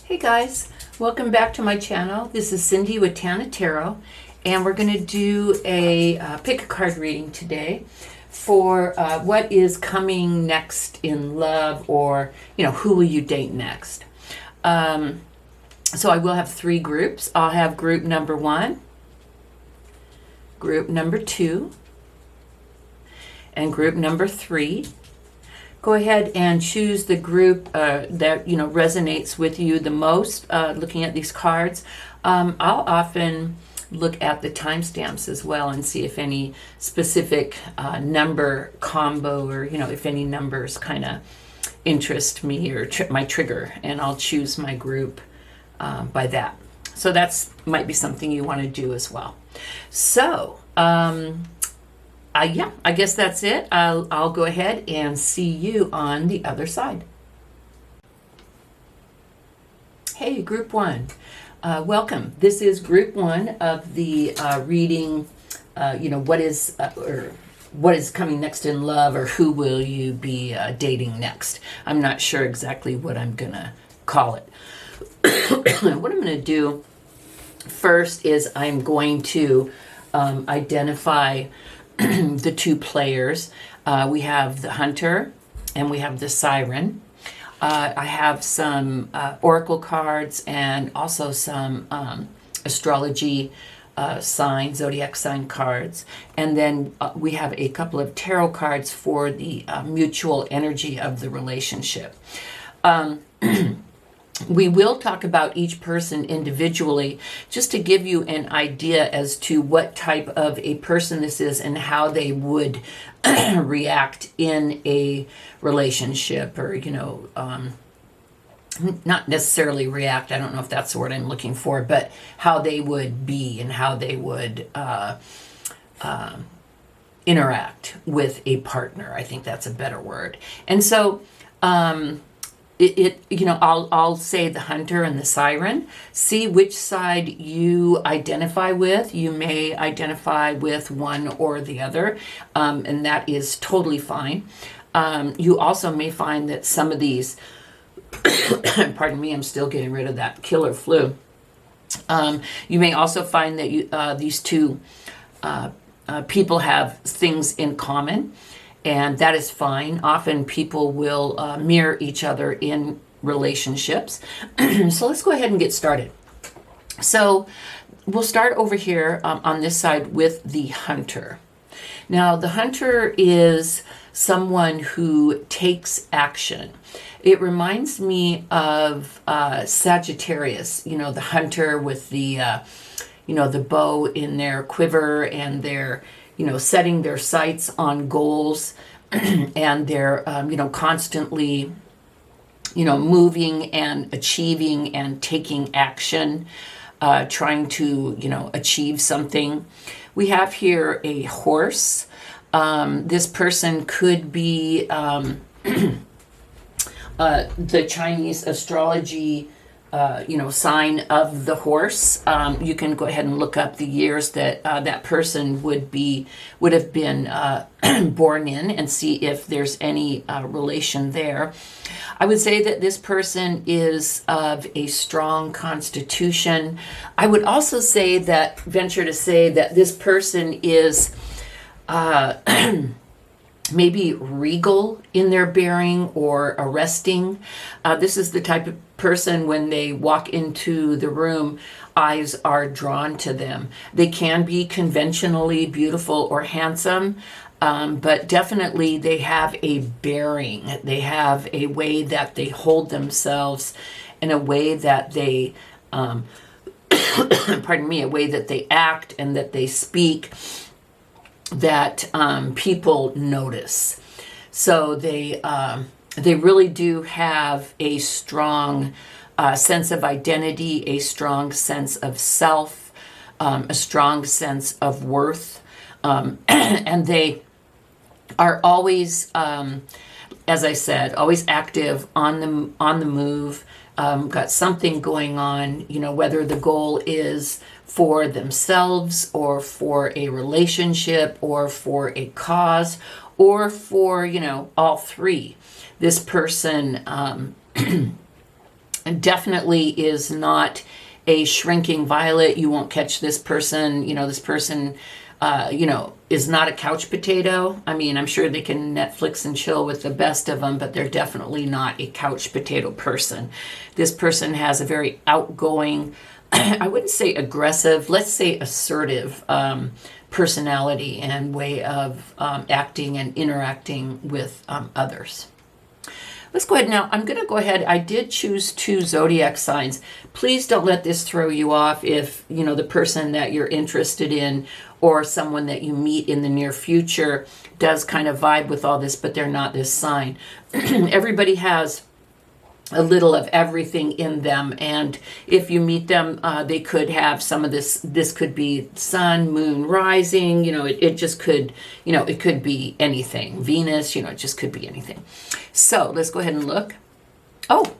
Hey guys, welcome back to my channel. This is Cindy with Tana Tarot, and we're going to do a pick a card reading today for what is coming next in love, or who will you date next. So I will have three groups. I'll have group number 1, group number 2, and group number 3. Go ahead and choose the group that resonates with you the most. Looking at these cards, I'll often look at the timestamps as well and see if any specific number combo, or if any numbers kind of interest me or my trigger, and I'll choose my group by that. So that's might be something you want to do as well. So yeah, I guess that's it. I'll go ahead and see you on the other side. Hey, group 1. Welcome. This is group 1 of the reading, what is coming next in love, or who will you be dating next. I'm not sure exactly what I'm going to call it. What I'm going to do first is I'm going to identify the two players. We have the hunter and we have the siren. I have some oracle cards and also some astrology zodiac sign cards. And then we have a couple of tarot cards for the mutual energy of the relationship. We will talk about each person individually, just to give you an idea as to what type of a person this is and how they would react in a relationship, or, not necessarily react. I don't know if that's the word I'm looking for, but how they would be and how they would interact with a partner. I think that's a better word. And so, I'll say the hunter and the siren. See which side you identify with. You may identify with one or the other, and that is totally fine. You also may find that some of these, pardon me, I'm still getting rid of that killer flu. You may also find that these two people have things in common. And that is fine. Often people will mirror each other in relationships. So let's go ahead and get started. So we'll start over here on this side with the hunter. Now, the hunter is someone who takes action. It reminds me of Sagittarius, the hunter with the, the bow in their quiver, and their setting their sights on goals, and they're, constantly, moving and achieving and taking action, trying to, achieve something. We have here a horse. This person could be the Chinese astrology sign of the horse. You can go ahead and look up the years that that person would have been born in, and see if there's any relation there. I would say that this person is of a strong constitution. I would also venture to say that this person is maybe regal in their bearing, or arresting. This is the type of person, when they walk into the room, eyes are drawn to them. They can be conventionally beautiful or handsome, but definitely they have a bearing. They have a way that they hold themselves, in a way that they, pardon me, a way that they act and that they speak, that people notice. So they really do have a strong sense of identity, a strong sense of self, a strong sense of worth, and they are always, as I said, always active, on the move. Got something going on, whether the goal is for themselves, or for a relationship, or for a cause, or for, all three. This person definitely is not a shrinking violet. You won't catch this person, this person, is not a couch potato. I mean, I'm sure they can Netflix and chill with the best of them, but they're definitely not a couch potato person. This person has a very outgoing, I wouldn't say aggressive, let's say assertive personality and way of acting and interacting with others. Let's go ahead now. I'm going to go ahead. I did choose 2 zodiac signs. Please don't let this throw you off if, the person that you're interested in or someone that you meet in the near future does kind of vibe with all this, but they're not this sign. Everybody has a little of everything in them, and if you meet them, they could have some of this could be sun, moon, rising, it just could, it could be anything. Venus, it just could be anything. So let's go ahead and look. Oh,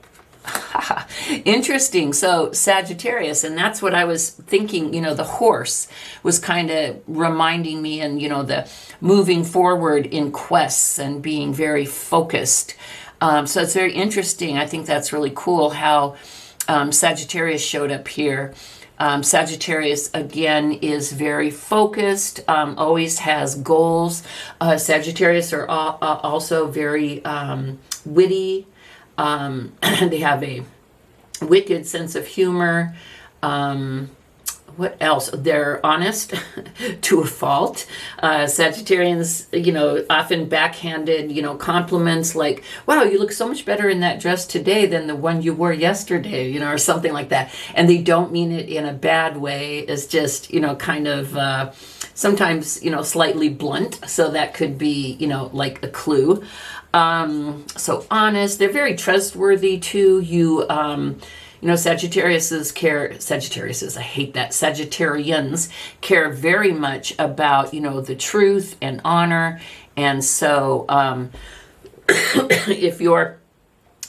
interesting. So Sagittarius, and that's what I was thinking, the horse was kind of reminding me, and, the moving forward in quests and being very focused. So it's very interesting. I think that's really cool how Sagittarius showed up here. Sagittarius, again, is very focused, always has goals. Sagittarius are also very witty. They have a wicked sense of humor. What else? They're honest to a fault. Sagittarians, often backhanded, compliments like, wow, you look so much better in that dress today than the one you wore yesterday, or something like that. And they don't mean it in a bad way. It's just, kind of sometimes, slightly blunt. So that could be, like a clue. So honest. They're very trustworthy too. Sagittarians care very much about, the truth and honor. And so, if you're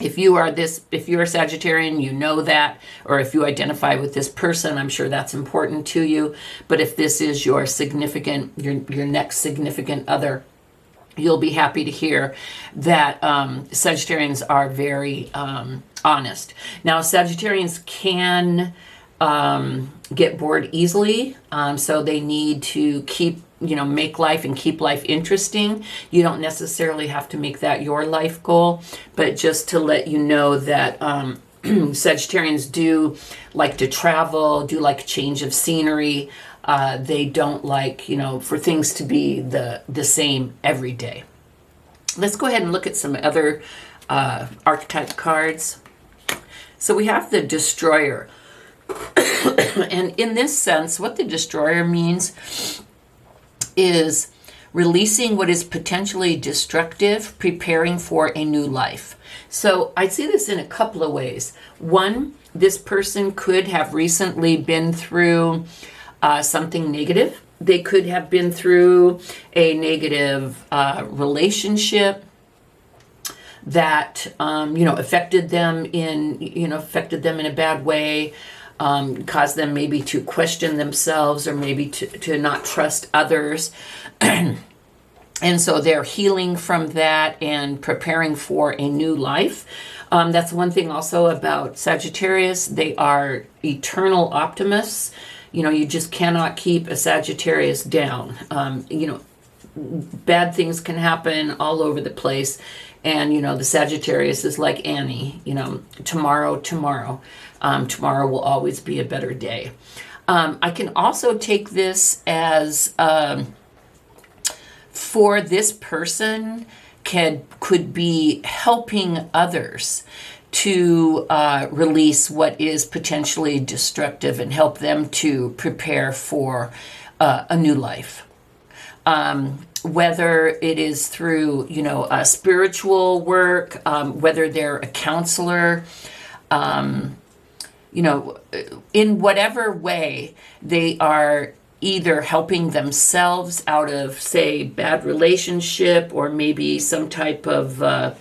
a Sagittarian, you know that, or if you identify with this person, I'm sure that's important to you. But if this is your your next significant other, you'll be happy to hear that Sagittarians are very honest. Now, Sagittarians can get bored easily, so they need to make life and keep life interesting. You don't necessarily have to make that your life goal, but just to let you know that Sagittarians do like to travel, do like a change of scenery. They don't like, for things to be the same every day. Let's go ahead and look at some other archetype cards. So we have the Destroyer. And in this sense, what the Destroyer means is releasing what is potentially destructive, preparing for a new life. So I see this in a couple of ways. One, this person could have recently been through something negative. They could have been through a negative relationship that affected them in a bad way, caused them maybe to question themselves or maybe to not trust others. And so they're healing from that and preparing for a new life. That's one thing also about Sagittarius. They are eternal optimists. You just cannot keep a Sagittarius down. Bad things can happen all over the place. And, the Sagittarius is like Annie, tomorrow will always be a better day. I can also take this as, for this person could be helping others to release what is potentially destructive and help them to prepare for a new life. Whether it is through, spiritual work, whether they're a counselor, in whatever way they are either helping themselves out of, say, bad relationship or maybe some type of,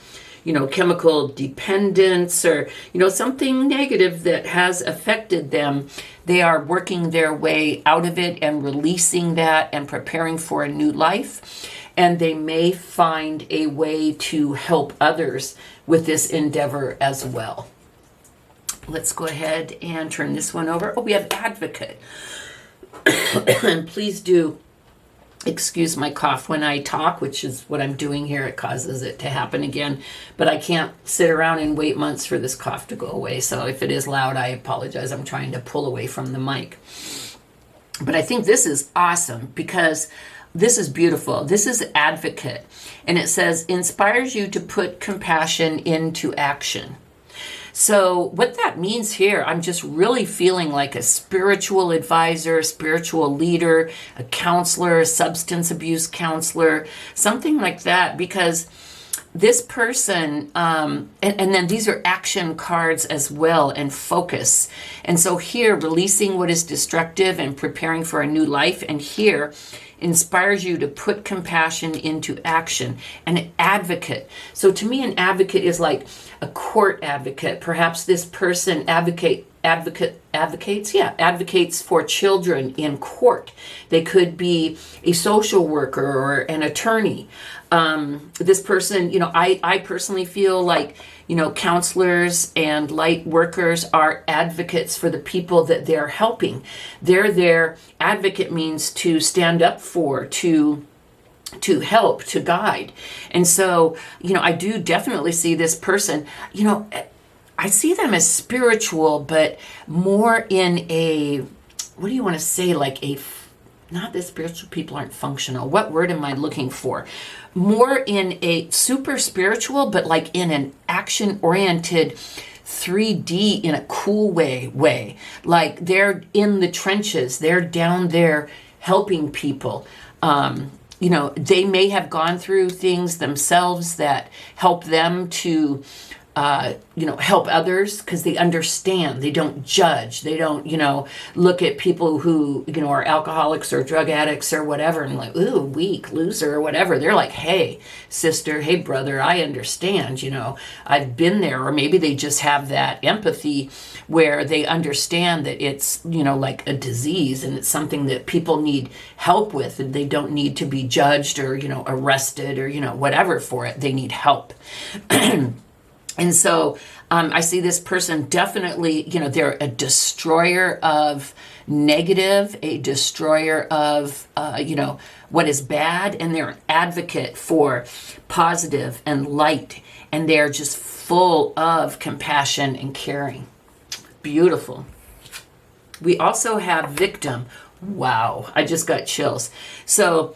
chemical dependence or, something negative that has affected them. They are working their way out of it and releasing that and preparing for a new life. And they may find a way to help others with this endeavor as well. Let's go ahead and turn this one over. Oh, we have advocate. And please do excuse my cough when I talk, which is what I'm doing here. It causes it to happen again. But I can't sit around and wait months for this cough to go away. So if it is loud, I apologize. I'm trying to pull away from the mic. But I think this is awesome because this is beautiful. This is advocate. And it says, inspires you to put compassion into action. So what that means here, I'm just really feeling like a spiritual advisor, spiritual leader, a counselor, a substance abuse counselor, something like that, because this person, and then these are action cards as well, and focus. And so here, releasing what is destructive and preparing for a new life. And here, inspires you to put compassion into action. And an advocate. So to me, an advocate is like a court advocate. Perhaps this person advocates for children in court. They could be a social worker or an attorney. This person, I personally feel like, counselors and light workers are advocates for the people that they're helping. They're there. Advocate means to stand up for, to help, to guide. And so, I do definitely see this person, I see them as spiritual, but more in a, what do you want to say, like not that spiritual people aren't functional. What word am I looking for? More in a super spiritual, but like in an action-oriented 3D in a cool way. Like they're in the trenches. They're down there helping people. They may have gone through things themselves that help them to help others because they understand. They don't judge. They don't, look at people who, are alcoholics or drug addicts or whatever and like, ooh, weak, loser or whatever. They're like, hey, sister, hey, brother, I understand, I've been there. Or maybe they just have that empathy where they understand that it's, like a disease and it's something that people need help with and they don't need to be judged or, arrested or, whatever for it. They need help. And so I see this person definitely, they're a destroyer of negative, a destroyer of, what is bad, and they're an advocate for positive and light, and they're just full of compassion and caring. Beautiful. We also have victim. Wow, I just got chills. So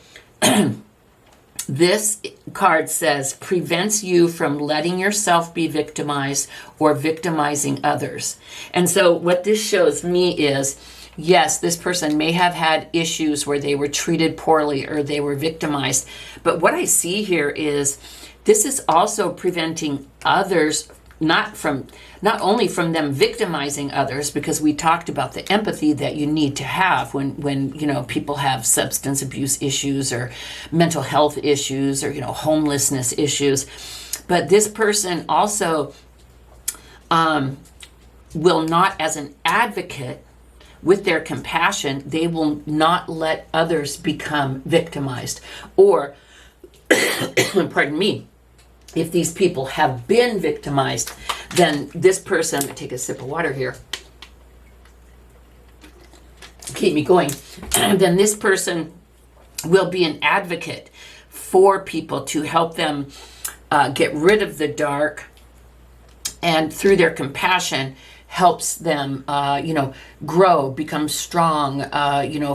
this card says, prevents you from letting yourself be victimized or victimizing others. And so what this shows me is, yes, this person may have had issues where they were treated poorly or they were victimized. But what I see here is this is also preventing others not only from them victimizing others, because we talked about the empathy that you need to have when people have substance abuse issues or mental health issues or homelessness issues, but this person also will not, as an advocate with their compassion, they will not let others become victimized. Or pardon me, if these people have been victimized, then this person, take a sip of water here, keep me going, then this person will be an advocate for people to help them get rid of the dark, and through their compassion helps them, grow, become strong,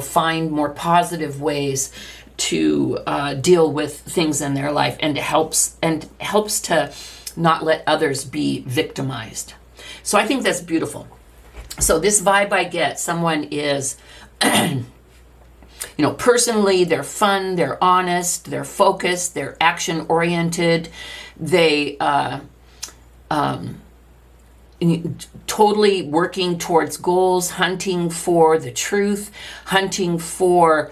find more positive ways to deal with things in their life, and helps to not let others be victimized. So I think that's beautiful. So this vibe I get, someone is, personally, they're fun, they're honest, they're focused, they're action oriented, they totally working towards goals, hunting for the truth, hunting for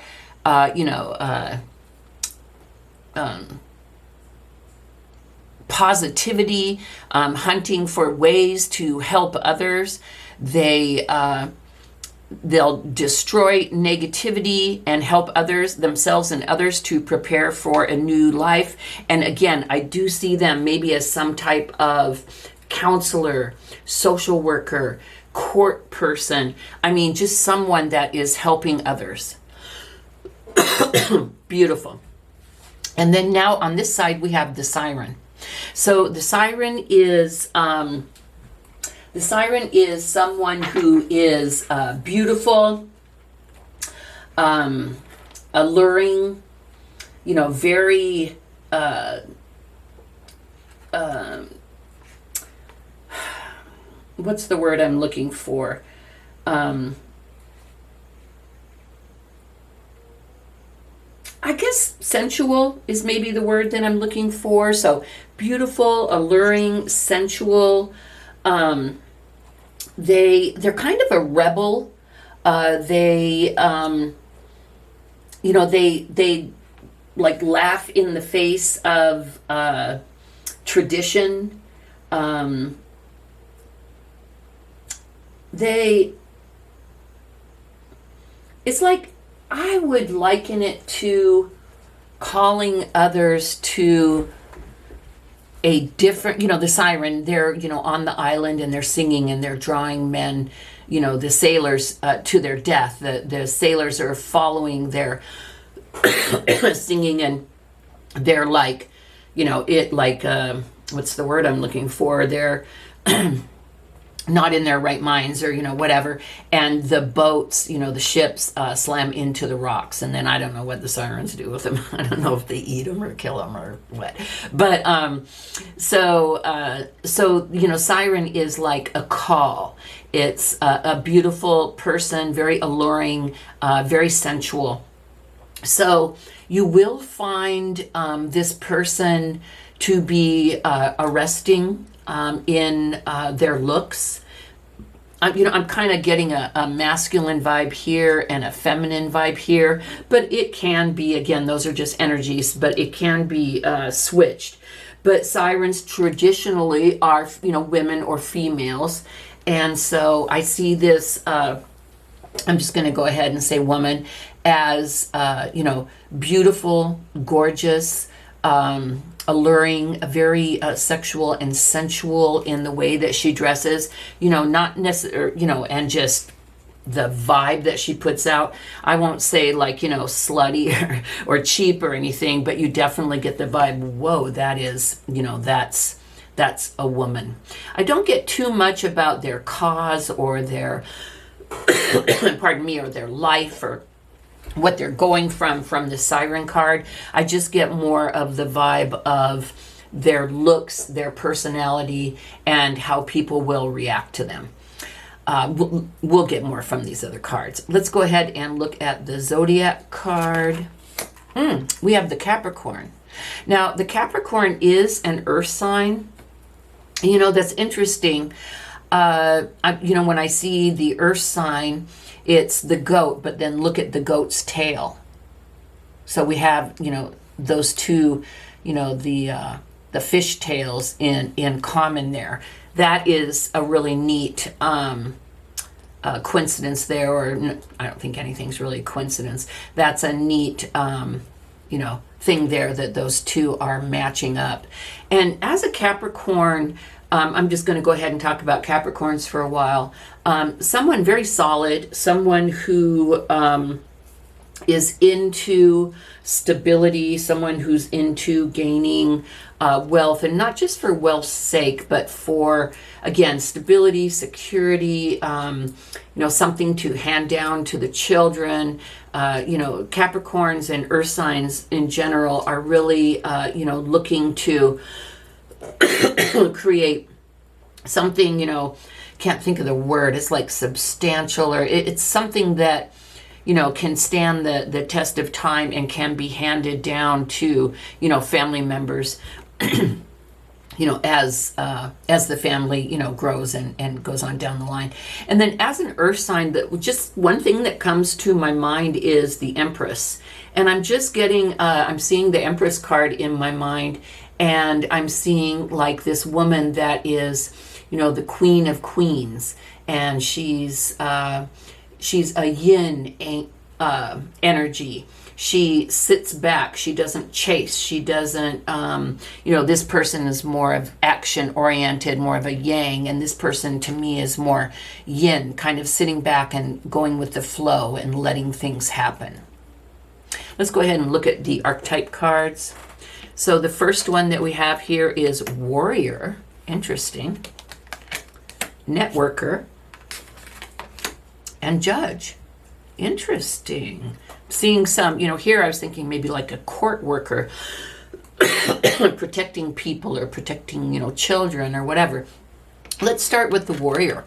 positivity, hunting for ways to help others. They'll destroy negativity and help themselves and others to prepare for a new life. And again, I do see them maybe as some type of counselor, social worker, court person. I mean, just someone that is helping others. Beautiful. And then now on this side, we have the siren. So the siren is someone who is beautiful, alluring, you know, very what's the word I'm looking for? I guess sensual is maybe the word that I'm looking for. So beautiful, alluring, sensual. They're kind of a rebel. They like laugh in the face of tradition. It's like, I would liken it to calling others to a different, you know, the siren, they're, you know, on the island and they're singing and they're drawing men, you know, the sailors to their death. The sailors are following their singing, and they're like, you know, what's the word I'm looking for? They're not in their right minds, or, you know, whatever. And the boats, you know, the ships slam into the rocks. And then I don't know what the sirens do with them. I don't know if they eat them or kill them or what. But so, you know, siren is like a call. It's a beautiful person, very alluring, very sensual. So you will find this person to be arresting in their looks. I'm kind of getting a masculine vibe here and a feminine vibe here, but it can be, again, those are just energies, but it can be switched. But sirens traditionally are, you know, women or females. And so I see this, I'm just going to go ahead and say woman, as, you know, beautiful, gorgeous, alluring, very sexual and sensual in the way that she dresses, you know, not necessarily, you know, and just the vibe that she puts out. I won't say like, you know, slutty or cheap or anything, but you definitely get the vibe, whoa, that is, you know, that's a woman. I don't get too much about their cause or their, pardon me, or their life or what they're going from the siren card. I just get more of the vibe of their looks, their personality, and how people will react to them. We'll get more from these other cards. Let's go ahead and look at the Zodiac card. We have the Capricorn. Now, the Capricorn is an earth sign. You know, that's interesting. You know, when I see the earth sign, it's the goat, but then look at the goat's tail. So we have, you know, those two, you know, the fish tails in common there. That is a really neat coincidence there, or I don't think anything's really a coincidence. That's a neat, you know, thing there that those two are matching up. And as a Capricorn, I'm just going to go ahead and talk about Capricorns for a while. Someone very solid, someone who is into stability, someone who's into gaining wealth, and not just for wealth's sake, but for, again, stability, security, you know, something to hand down to the children. You know, Capricorns and earth signs in general are really, you know, looking to create something, you know, can't think of the word, it's like substantial, or it's something that, you know, can stand the test of time and can be handed down to, you know, family members, you know, as the family, you know, grows and goes on down the line. And then as an earth sign, that just one thing that comes to my mind is the Empress. And I'm just getting, I'm seeing the Empress card in my mind, and I'm seeing like this woman that is, you know, the Queen of Queens, and she's a yin energy. she sits back. She doesn't chase. She doesn't, this person is more of action oriented, more of a yang. And this person to me is more yin, kind of sitting back and going with the flow and letting things happen. Let's go ahead and look at the archetype cards. So the first one that we have here is warrior. Interesting. Networker. And judge. Interesting. Seeing some, here I was thinking maybe like a court worker protecting people or protecting, children or whatever. Let's start with the warrior.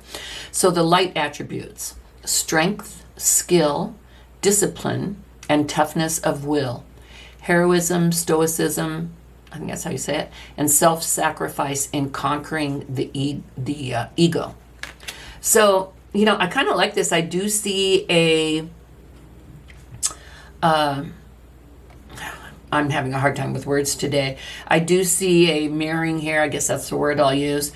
So the light attributes: strength, skill, discipline, and toughness of will, heroism, stoicism, I think that's how you say it, and self-sacrifice in conquering the ego. So, I kind of like this. I do see I'm having a hard time with words today. I do see a mirroring here. I guess that's the word I'll use.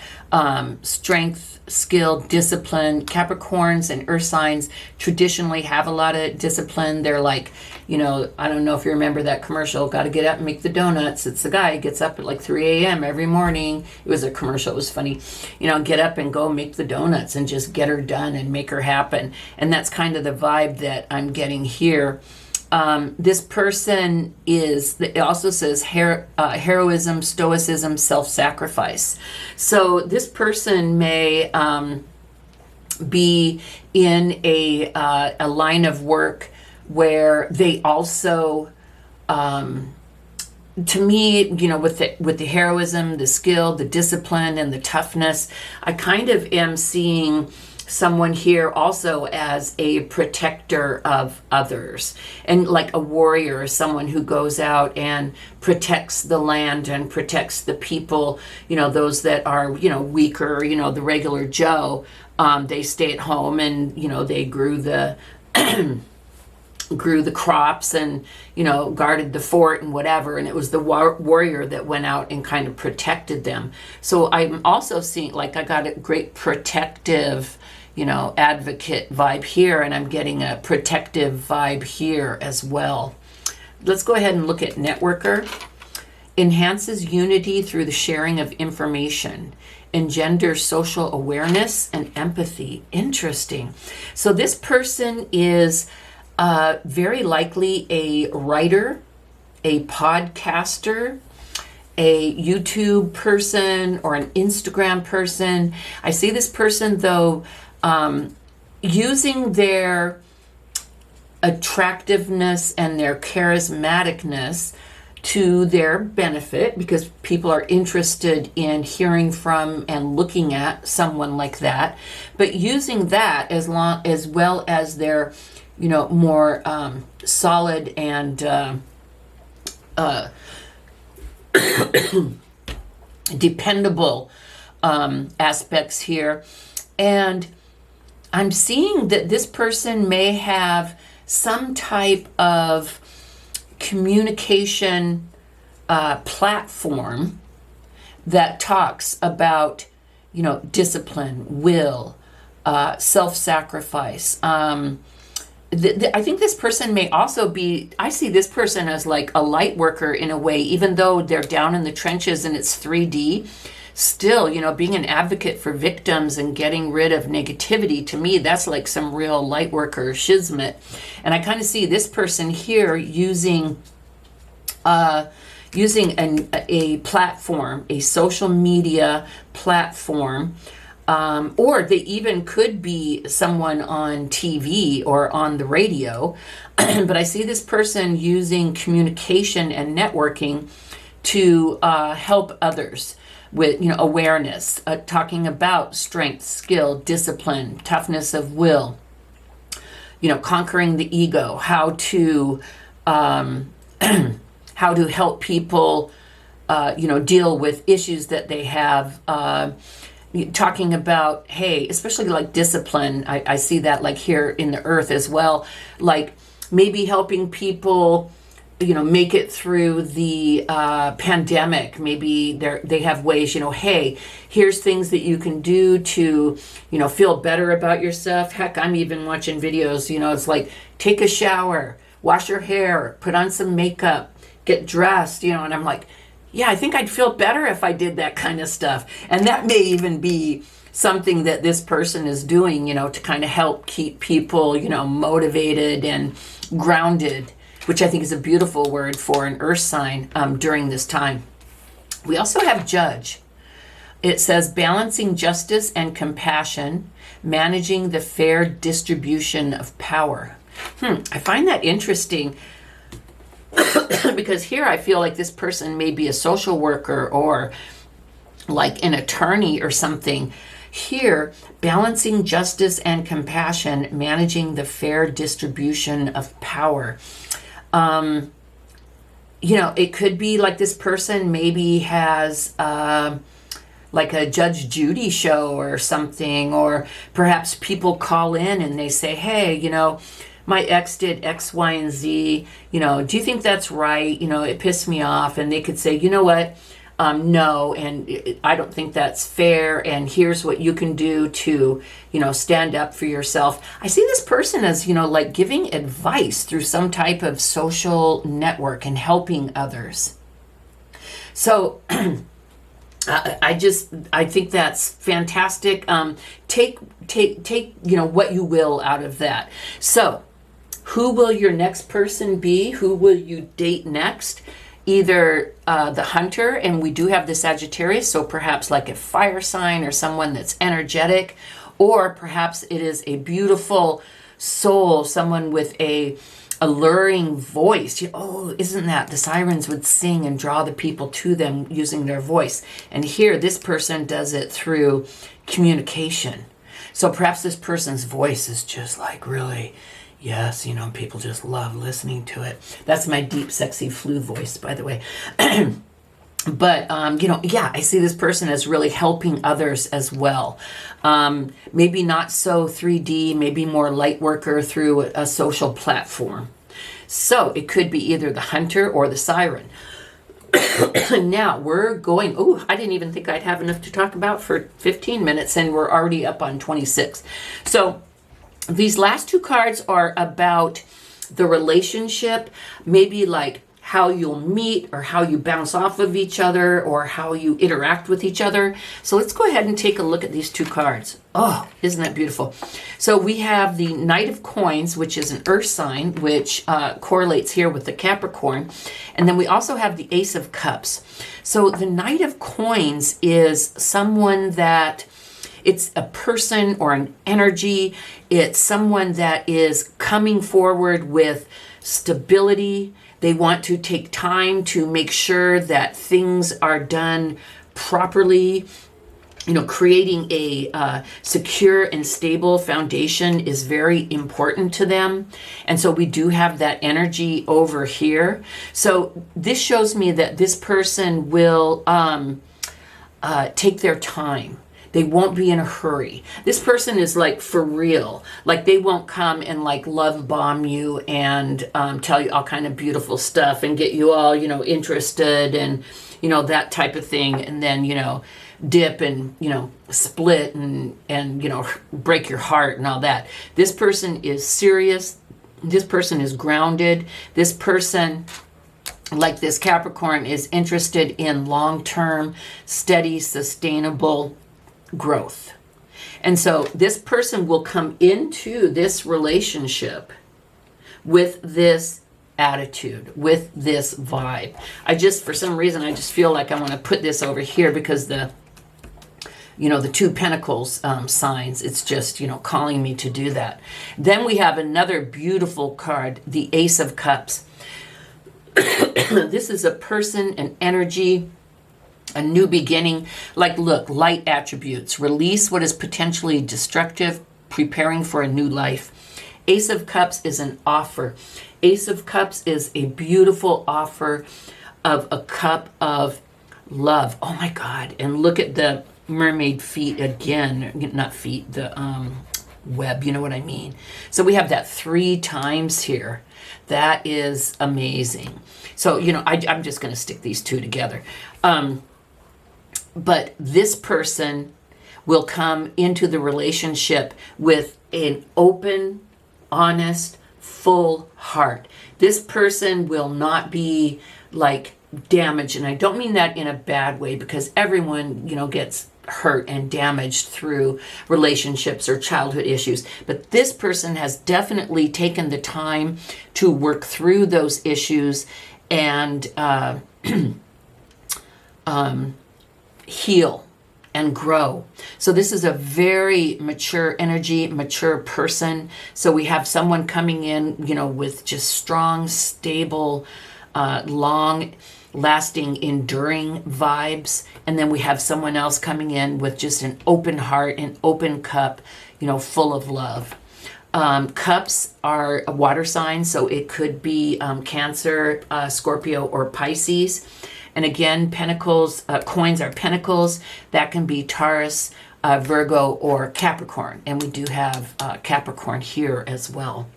Strength, skill, discipline. Capricorns and earth signs traditionally have a lot of discipline. They're like, I don't know if you remember that commercial, got to get up and make the donuts. It's the guy who gets up at like 3 a.m. every morning. It was a commercial. It was funny. Get up and go make the donuts and just get her done and make her happen. And that's kind of the vibe that I'm getting here. This person it also says heroism, stoicism, self-sacrifice. So this person may be in a line of work where they also, to me, with the heroism, the skill, the discipline, and the toughness, I kind of am seeing someone here also as a protector of others, and like a warrior, someone who goes out and protects the land and protects the people, those that are, weaker, the regular Joe, they stay at home and, they grew the crops and, guarded the fort and whatever. And it was the warrior that went out and kind of protected them. So I'm also seeing, like, I got a great protective, advocate vibe here, and I'm getting a protective vibe here as well. Let's go ahead and look at networker. Enhances unity through the sharing of information. Engenders social awareness and empathy. Interesting. So this person is very likely a writer, a podcaster, a YouTube person, or an Instagram person. I see this person, though, using their attractiveness and their charismaticness to their benefit, because people are interested in hearing from and looking at someone like that, but using that as well as their more solid and dependable aspects here. And I'm seeing that this person may have some type of communication platform that talks about, discipline, will, self-sacrifice. I think this person may also be, I see this person as like a light worker in a way, even though they're down in the trenches and it's 3D. Still, being an advocate for victims and getting rid of negativity, to me, that's like some real light worker shizmet. And I kind of see this person here using a platform, a social media platform, or they even could be someone on TV or on the radio. But I see this person using communication and networking to help others with awareness, talking about strength, skill, discipline, toughness of will, conquering the ego, how to help people deal with issues that they have, talking about, hey, especially like discipline. I see that like here in the earth as well, like maybe helping people make it through the pandemic. Maybe they have ways, hey, here's things that you can do to, feel better about yourself. Heck, I'm even watching videos, it's like, take a shower, wash your hair, put on some makeup, get dressed, and I'm like, yeah, I think I'd feel better if I did that kind of stuff. And that may even be something that this person is doing, to kind of help keep people, motivated and grounded, which I think is a beautiful word for an earth sign during this time. We also have Judge. It says balancing justice and compassion, managing the fair distribution of power. I find that interesting because here I feel like this person may be a social worker or like an attorney or something. Here, balancing justice and compassion, managing the fair distribution of power. It could be like this person maybe has like a Judge Judy show or something, or perhaps people call in and they say, hey, my ex did X, Y, and Z, do you think that's right? It pissed me off. And they could say, you know what? No, and I don't think that's fair, and here's what you can do to, stand up for yourself. I see this person as, like giving advice through some type of social network and helping others. So I think that's fantastic. Take what you will out of that. So who will your next person be? Who will you date next? Either the hunter, and we do have the Sagittarius, so perhaps like a fire sign or someone that's energetic, or perhaps it is a beautiful soul, someone with a alluring voice. Isn't that the sirens would sing and draw the people to them using their voice? And here, this person does it through communication. So perhaps this person's voice is just like really, yes, people just love listening to it. That's my deep, sexy flute voice, by the way. But, I see this person as really helping others as well. Maybe not so 3D, maybe more light worker through a social platform. So it could be either the hunter or the siren. Now we're going, I didn't even think I'd have enough to talk about for 15 minutes, and we're already up on 26. So these last two cards are about the relationship, maybe like how you'll meet or how you bounce off of each other or how you interact with each other. So let's go ahead and take a look at these two cards. Oh, isn't that beautiful? So we have the Knight of Coins, which is an earth sign, which correlates here with the Capricorn. And then we also have the Ace of Cups. So the Knight of Coins is someone that it's a person or an energy. It's someone that is coming forward with stability. They want to take time to make sure that things are done properly. Creating a secure and stable foundation is very important to them. And so we do have that energy over here. So this shows me that this person will take their time. They won't be in a hurry. This person is like for real. Like they won't come and like love bomb you and tell you all kind of beautiful stuff and get you all, interested and, that type of thing. And then, dip and, split and, break your heart and all that. This person is serious. This person is grounded. This person, like this Capricorn, is interested in long-term, steady, sustainable growth. And so this person will come into this relationship with this attitude, with this vibe. For some reason, I just feel like I want to put this over here because the two pentacles signs, it's just, calling me to do that. Then we have another beautiful card, the Ace of Cups. This is a person, an energy, a new beginning. Like, look, light attributes. Release what is potentially destructive, preparing for a new life. Ace of Cups is an offer. Ace of Cups is a beautiful offer of a cup of love. Oh my God. And look at the mermaid feet again. Not feet, the web, you know what I mean? So we have that 3 times here. That is amazing. So, I'm just going to stick these two together. But this person will come into the relationship with an open, honest, full heart. This person will not be like damaged, and I don't mean that in a bad way, because everyone, gets hurt and damaged through relationships or childhood issues. But this person has definitely taken the time to work through those issues and heal and grow. So this is a very mature energy, mature person. So we have someone coming in, with just strong, stable, long lasting, enduring vibes. And then we have someone else coming in with just an open heart, an open cup, full of love. Cups are a water sign, so it could be Cancer, Scorpio, or Pisces. And again, pentacles, coins are pentacles. That can be Taurus, Virgo, or Capricorn. And we do have Capricorn here as well.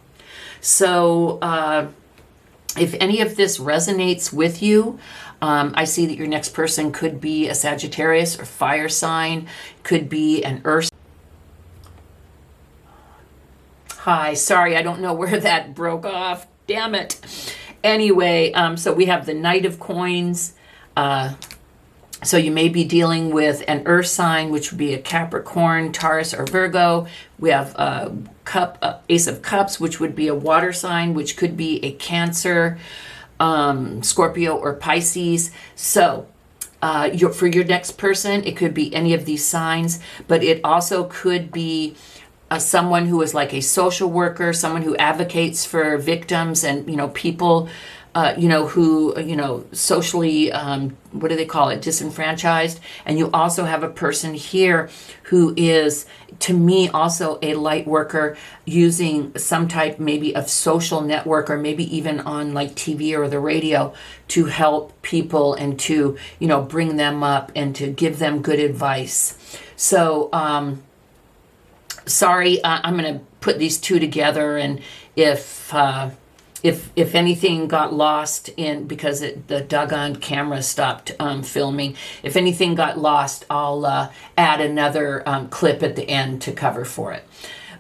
So if any of this resonates with you, I see that your next person could be a Sagittarius or fire sign, could be an earth. Hi, sorry, I don't know where that broke off. Damn it. Anyway, so we have the Knight of Coins. So you may be dealing with an earth sign, which would be a Capricorn, Taurus, or Virgo. We have Ace of Cups, which would be a water sign, which could be a Cancer, Scorpio, or Pisces. So for your next person, it could be any of these signs, but it also could be someone who is like a social worker, someone who advocates for victims and, people who, socially, what do they call it, disenfranchised. And you also have a person here who is, to me, also a light worker using some type maybe of social network, or maybe even on like TV or the radio, to help people and to, bring them up and to give them good advice. So, sorry, I'm going to put these two together, and if anything got lost in, because the doggone camera stopped filming, if anything got lost, I'll add another clip at the end to cover for it.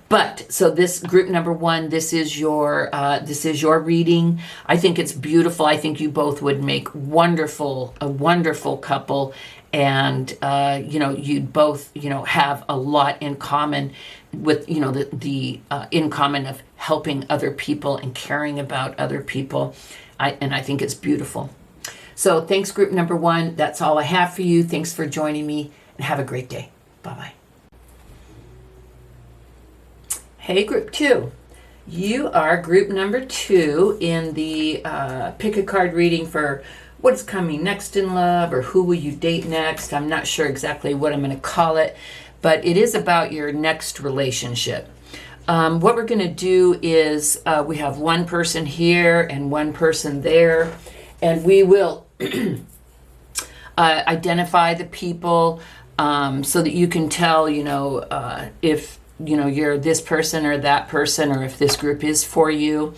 But so this group number one, this is your reading. I think it's beautiful. I think you both would make a wonderful couple, and you'd both have a lot in common with the in common of helping other people and caring about other people. I think it's beautiful. So thanks, group number one. That's all I have for you. Thanks for joining me, and have a great day. Bye-bye. Hey, group two. You are group number two in the pick a card reading for what's coming next in love, or who will you date next. I'm not sure exactly what I'm going to call it, but it is about your next relationship. What we're going to do is we have one person here and one person there, and we will identify the people so that you can tell, if you're this person or that person, or if this group is for you.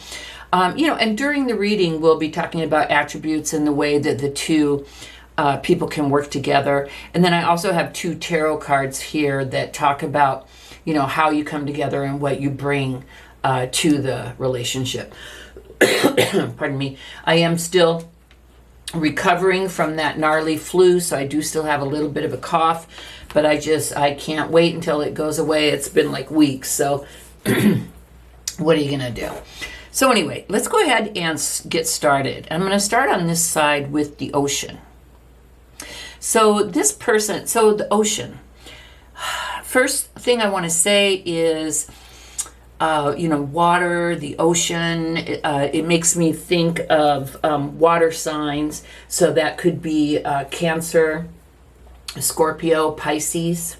And during the reading, we'll be talking about attributes and the way that the two people can work together. And then I also have two tarot cards here that talk about, how you come together and what you bring to the relationship. Pardon me. I am still recovering from that gnarly flu, so I do still have a little bit of a cough, but I can't wait until it goes away. It's been like weeks, so what are you going to do? So anyway, let's go ahead and get started. I'm going to start on this side with the ocean. So the ocean. First thing I want to say is, water, the ocean, it makes me think of water signs. So that could be Cancer, Scorpio, Pisces.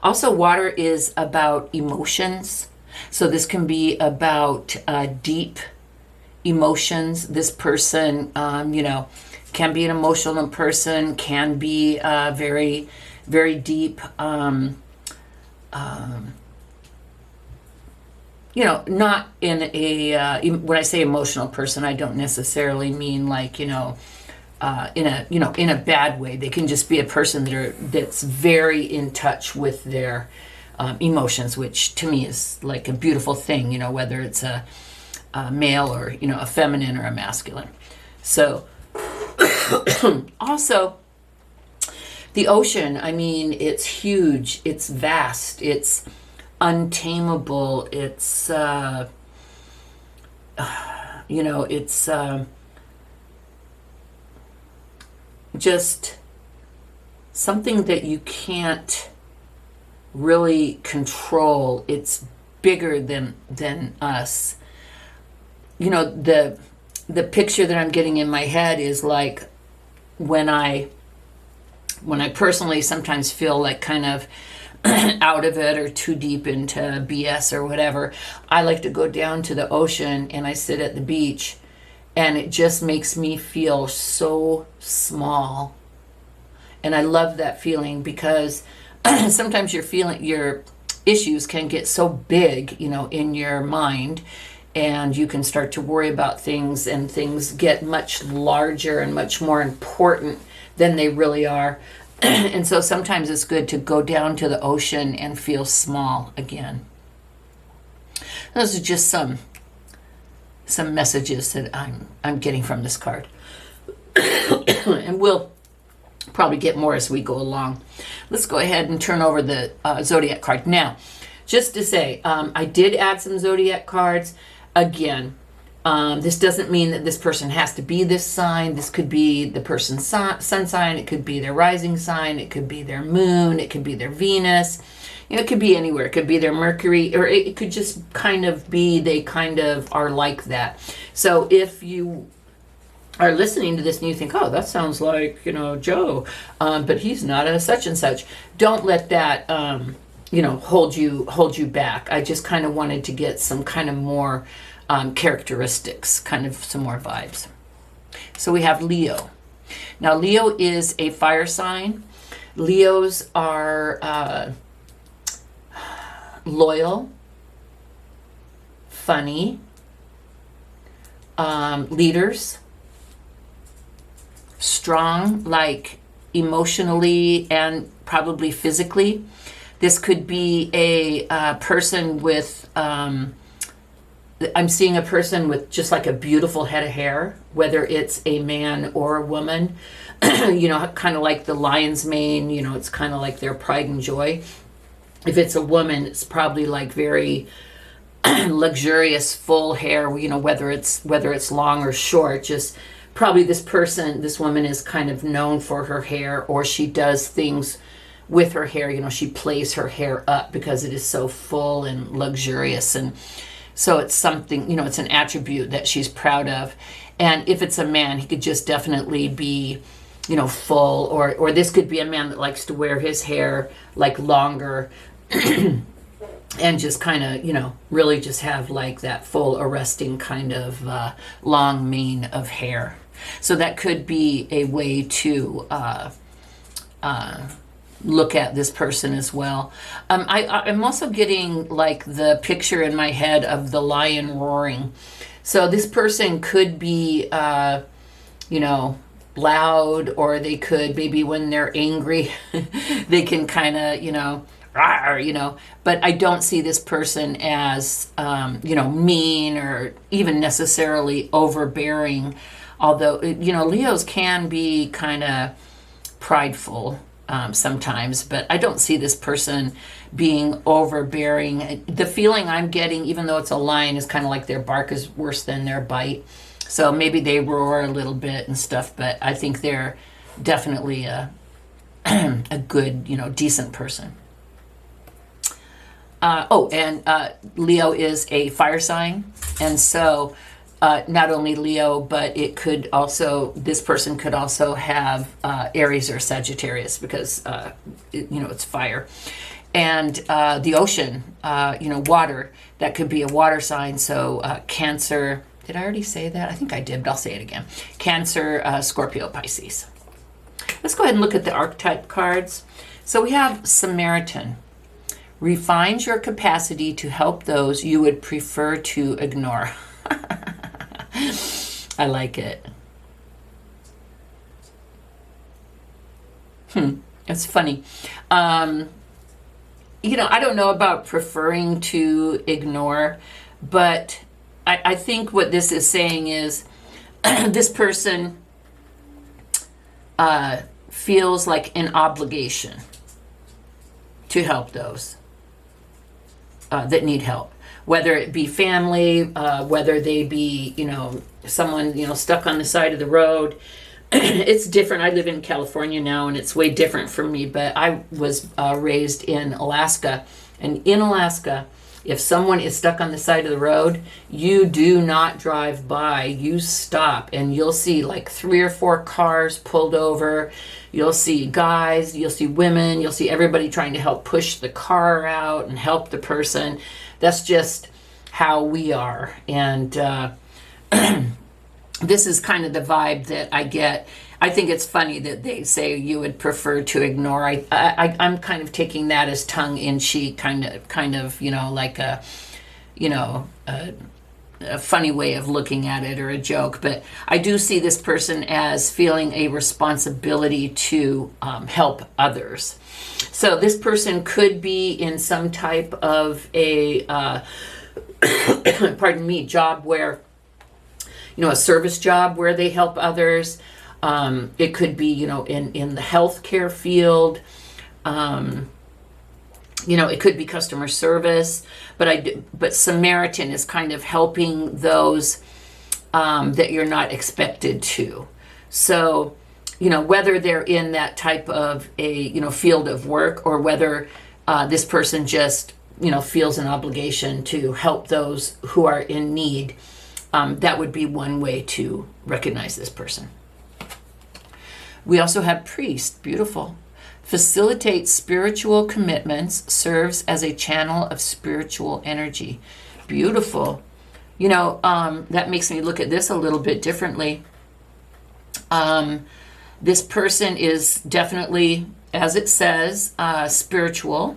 Also, water is about emotions. So this can be about deep emotions. This person, can be an emotional person, can be very, very deep, not in a, when I say emotional person, I don't necessarily mean like, in a bad way. They can just be a person that's very in touch with their emotions, which to me is like a beautiful thing, whether it's a male, or, you know, a feminine or a masculine. So also the ocean, I mean, it's huge, it's vast, it's untamable, it's, you know, it's just something that you can't really control. It's bigger than us. You know, the picture that I'm getting in my head is like when I personally sometimes feel like kind of out of it or too deep into BS or whatever, I like to go down to the ocean and I sit at the beach, and it just makes me feel so small. And I love that feeling, because sometimes your issues can get so big, you know, in your mind, and you can start to worry about things, and things get much larger and much more important than they really are. And so sometimes it's good to go down to the ocean and feel small again. Those are just some messages that I'm getting from this card. And we'll probably get more as we go along. Let's go ahead and turn over the Zodiac card. Now, just to say, I did add some Zodiac cards. Again, this doesn't mean that this person has to be this sign. This could be the person's sun sign. It could be their rising sign. It could be their moon. It could be their Venus. You know, it could be anywhere. It could be their Mercury, or it could just kind of be they kind of are like that. So if you are listening to this and you think, oh, that sounds like, you know, Joe, but he's not a such and such, don't let that you know, hold you back. I just kind of wanted to get some kind of more characteristics, kind of some more vibes. So we have Leo. Now, Leo is a fire sign. Leos are loyal, funny, leaders, strong, like emotionally and probably physically. This could be a person with, I'm seeing a person with just like a beautiful head of hair, whether it's a man or a woman, you know, kind of like the lion's mane, you know, it's kind of like their pride and joy. If it's a woman, it's probably like very luxurious, full hair, you know, whether it's long or short, just probably this woman is kind of known for her hair, or she does things with her hair, you know, she plays her hair up because it is so full and luxurious. And so it's something, you know, it's an attribute that she's proud of. And if it's a man, he could just definitely be, you know, full, or this could be a man that likes to wear his hair like longer and just kind of, you know, really just have like that full arresting kind of long mane of hair. So that could be a way to look at this person as well. I'm also getting like the picture in my head of the lion roaring. So this person could be, you know, loud, or they could, maybe when they're angry, they can kind of, you know, rawr, you know, but I don't see this person as, you know, mean or even necessarily overbearing. Although, you know, Leos can be kind of prideful sometimes, but I don't see this person being overbearing. The feeling I'm getting, even though it's a lion, is kind of like their bark is worse than their bite. So maybe they roar a little bit and stuff, but I think they're definitely a good, you know, decent person. Leo is a fire sign, and so not only Leo, but it could also, this person could also have Aries or Sagittarius, because you know, it's fire. And the ocean, you know, water, that could be a water sign. So Cancer, did I already say that? I think I did, but I'll say it again. Cancer, Scorpio, Pisces. Let's go ahead and look at the archetype cards. So we have Samaritan. Refines your capacity to help those you would prefer to ignore. I like it. It's funny. You know, I don't know about preferring to ignore, but I think what this is saying is this person feels like an obligation to help those that need help, whether it be family, whether they be, someone, stuck on the side of the road. It's different. I live in California now, and it's way different for me, but I was raised in Alaska. And in Alaska, if someone is stuck on the side of the road, you do not drive by. You stop, and you'll see like 3 or 4 cars pulled over. You'll see guys, you'll see women, you'll see everybody trying to help push the car out and help the person. That's just how we are. And this is kind of the vibe that I get. I think it's funny that they say you would prefer to ignore. I'm kind of taking that as tongue-in-cheek, kind of, like a funny way of looking at it, or a joke. But I do see this person as feeling a responsibility to help others. So this person could be in some type of a, job where, a service job where they help others. It could be, in the healthcare field. It could be customer service. But Samaritan is kind of helping those that you're not expected to. So, whether they're in that type of a, field of work, or whether this person just, feels an obligation to help those who are in need, that would be one way to recognize this person. We also have priest, beautiful. Facilitates spiritual commitments, serves as a channel of spiritual energy. Beautiful. That makes me look at this a little bit differently. This person is definitely, as it says, spiritual.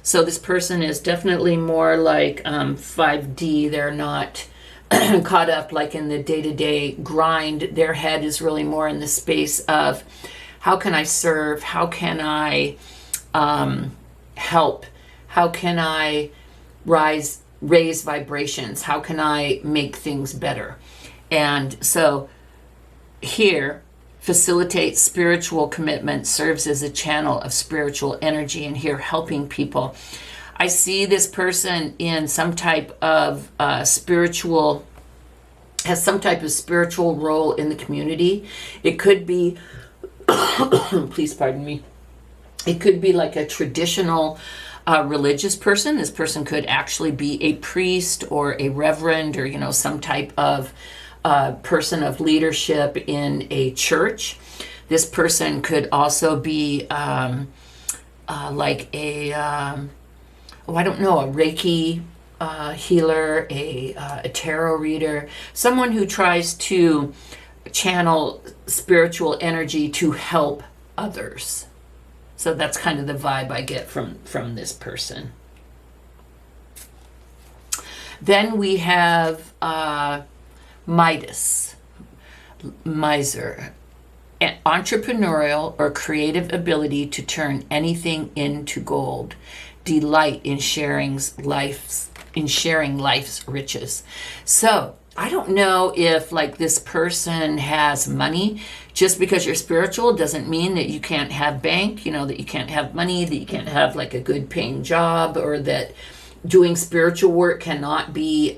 So this person is definitely more like 5D. They're not caught up like in the day-to-day grind. Their head is really more in the space of, how can I serve? How can I help? How can I raise vibrations? How can I make things better? And so here, facilitates spiritual commitment, serves as a channel of spiritual energy, and here helping people. I see this person in some type of spiritual role in the community. It could be, please pardon me, it could be like a traditional religious person. This person could actually be a priest or a reverend, or, some type of person of leadership in a church. This person could also be like a, I don't know, a Reiki healer, a tarot reader, someone who tries to channel spiritual energy to help others. So that's kind of the vibe I get from this person. Then we have Midas, miser, an entrepreneurial or creative ability to turn anything into gold, delight in sharing life's riches. So I don't know if like this person has money. Just because you're spiritual doesn't mean that you can't have bank, that you can't have money, that you can't have like a good paying job, or that doing spiritual work cannot be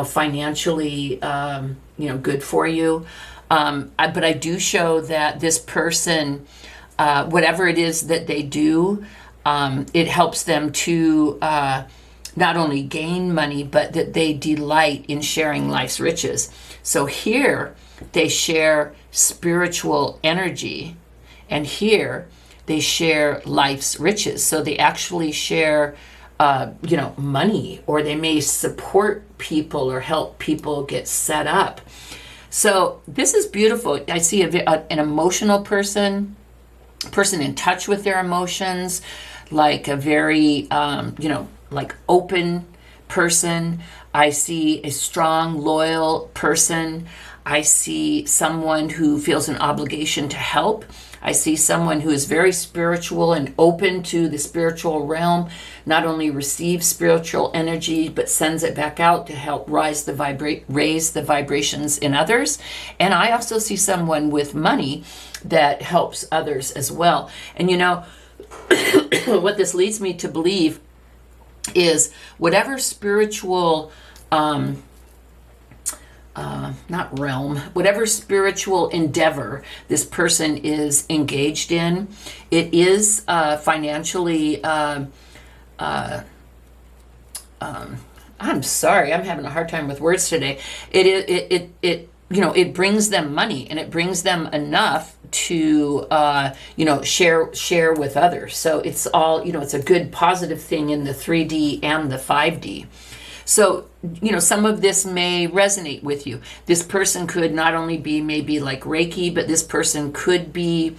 financially good for you. But I do show that this person, whatever it is that they do, it helps them to not only gain money, but that they delight in sharing life's riches. So here they share spiritual energy, and here they share life's riches. So they actually share money, or they may support people or help people get set up. So this is beautiful. I see an emotional person in touch with their emotions, like a very, like open person. I see a strong, loyal person. I see someone who feels an obligation to help. I see someone who is very spiritual and open to the spiritual realm, not only receives spiritual energy, but sends it back out to help raise the vibrations in others. And I also see someone with money that helps others as well. And what this leads me to believe is whatever spiritual not realm, whatever spiritual endeavor this person is engaged in, it is financially, I'm sorry, I'm having a hard time with words today. It brings them money, and it brings them enough to, share with others. So it's all, it's a good positive thing in the 3D and the 5D. So, some of this may resonate with you. This person could not only be maybe like Reiki, but this person could be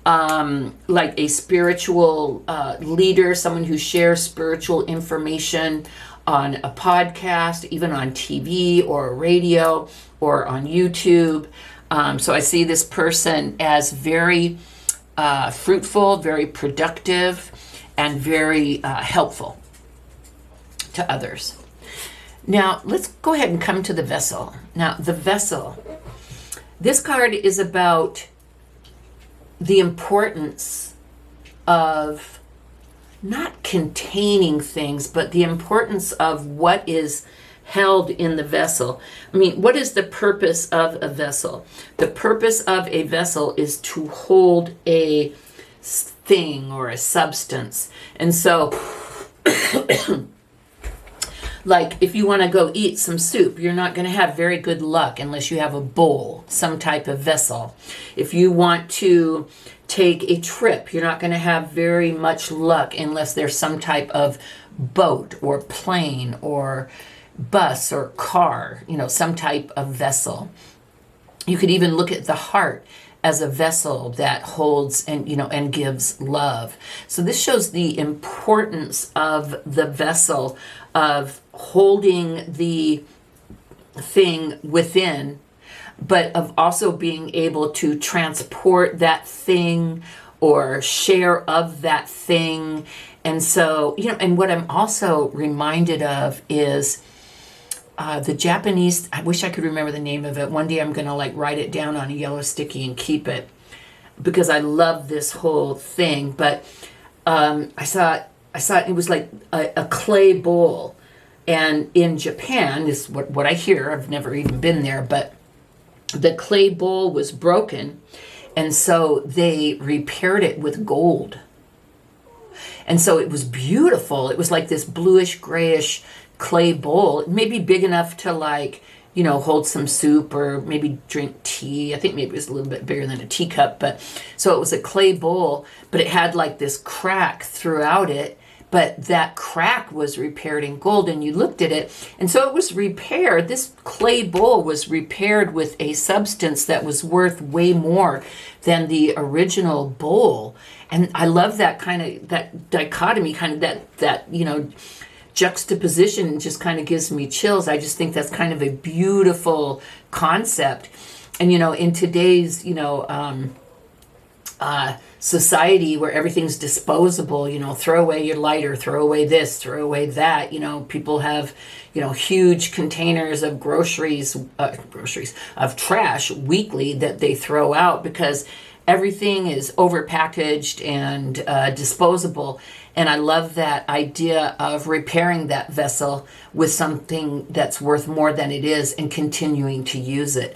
like a spiritual leader, someone who shares spiritual information on a podcast, even on TV or radio or on YouTube. So I see this person as very fruitful, very productive, and very helpful to others. Now, let's go ahead and come to the vessel. Now, the vessel. This card is about the importance of not containing things, but the importance of what is held in the vessel. I mean, what is the purpose of a vessel? The purpose of a vessel is to hold a thing or a substance. And so like if you want to go eat some soup, you're not going to have very good luck unless you have a bowl, some type of vessel. If you want to take a trip, you're not going to have very much luck unless there's some type of boat or plane or bus or car, some type of vessel. You could even look at the heart as a vessel that holds and gives love. So this shows the importance of the vessel, of holding the thing within, but of also being able to transport that thing or share of that thing. And so, and what I'm also reminded of is the Japanese, I wish I could remember the name of it. One day I'm going to write it down on a yellow sticky and keep it, because I love this whole thing. But I saw it was like a clay bowl. And in Japan, this is what I hear, I've never even been there, but the clay bowl was broken. And so they repaired it with gold. And so it was beautiful. It was like this bluish, grayish clay bowl, maybe big enough to hold some soup or maybe drink tea. I think maybe it was a little bit bigger than a teacup, but so it was a clay bowl, but it had this crack throughout it, but that crack was repaired in gold, and you looked at it, and so it was repaired. This clay bowl was repaired with a substance that was worth way more than the original bowl. And I love that that dichotomy, that juxtaposition just kind of gives me chills. I just think that's kind of a beautiful concept. And, in today's, society where everything's disposable, throw away your lighter, throw away this, throw away that, people have, huge containers of groceries, of trash weekly that they throw out because everything is overpackaged and disposable. And I love that idea of repairing that vessel with something that's worth more than it is and continuing to use it.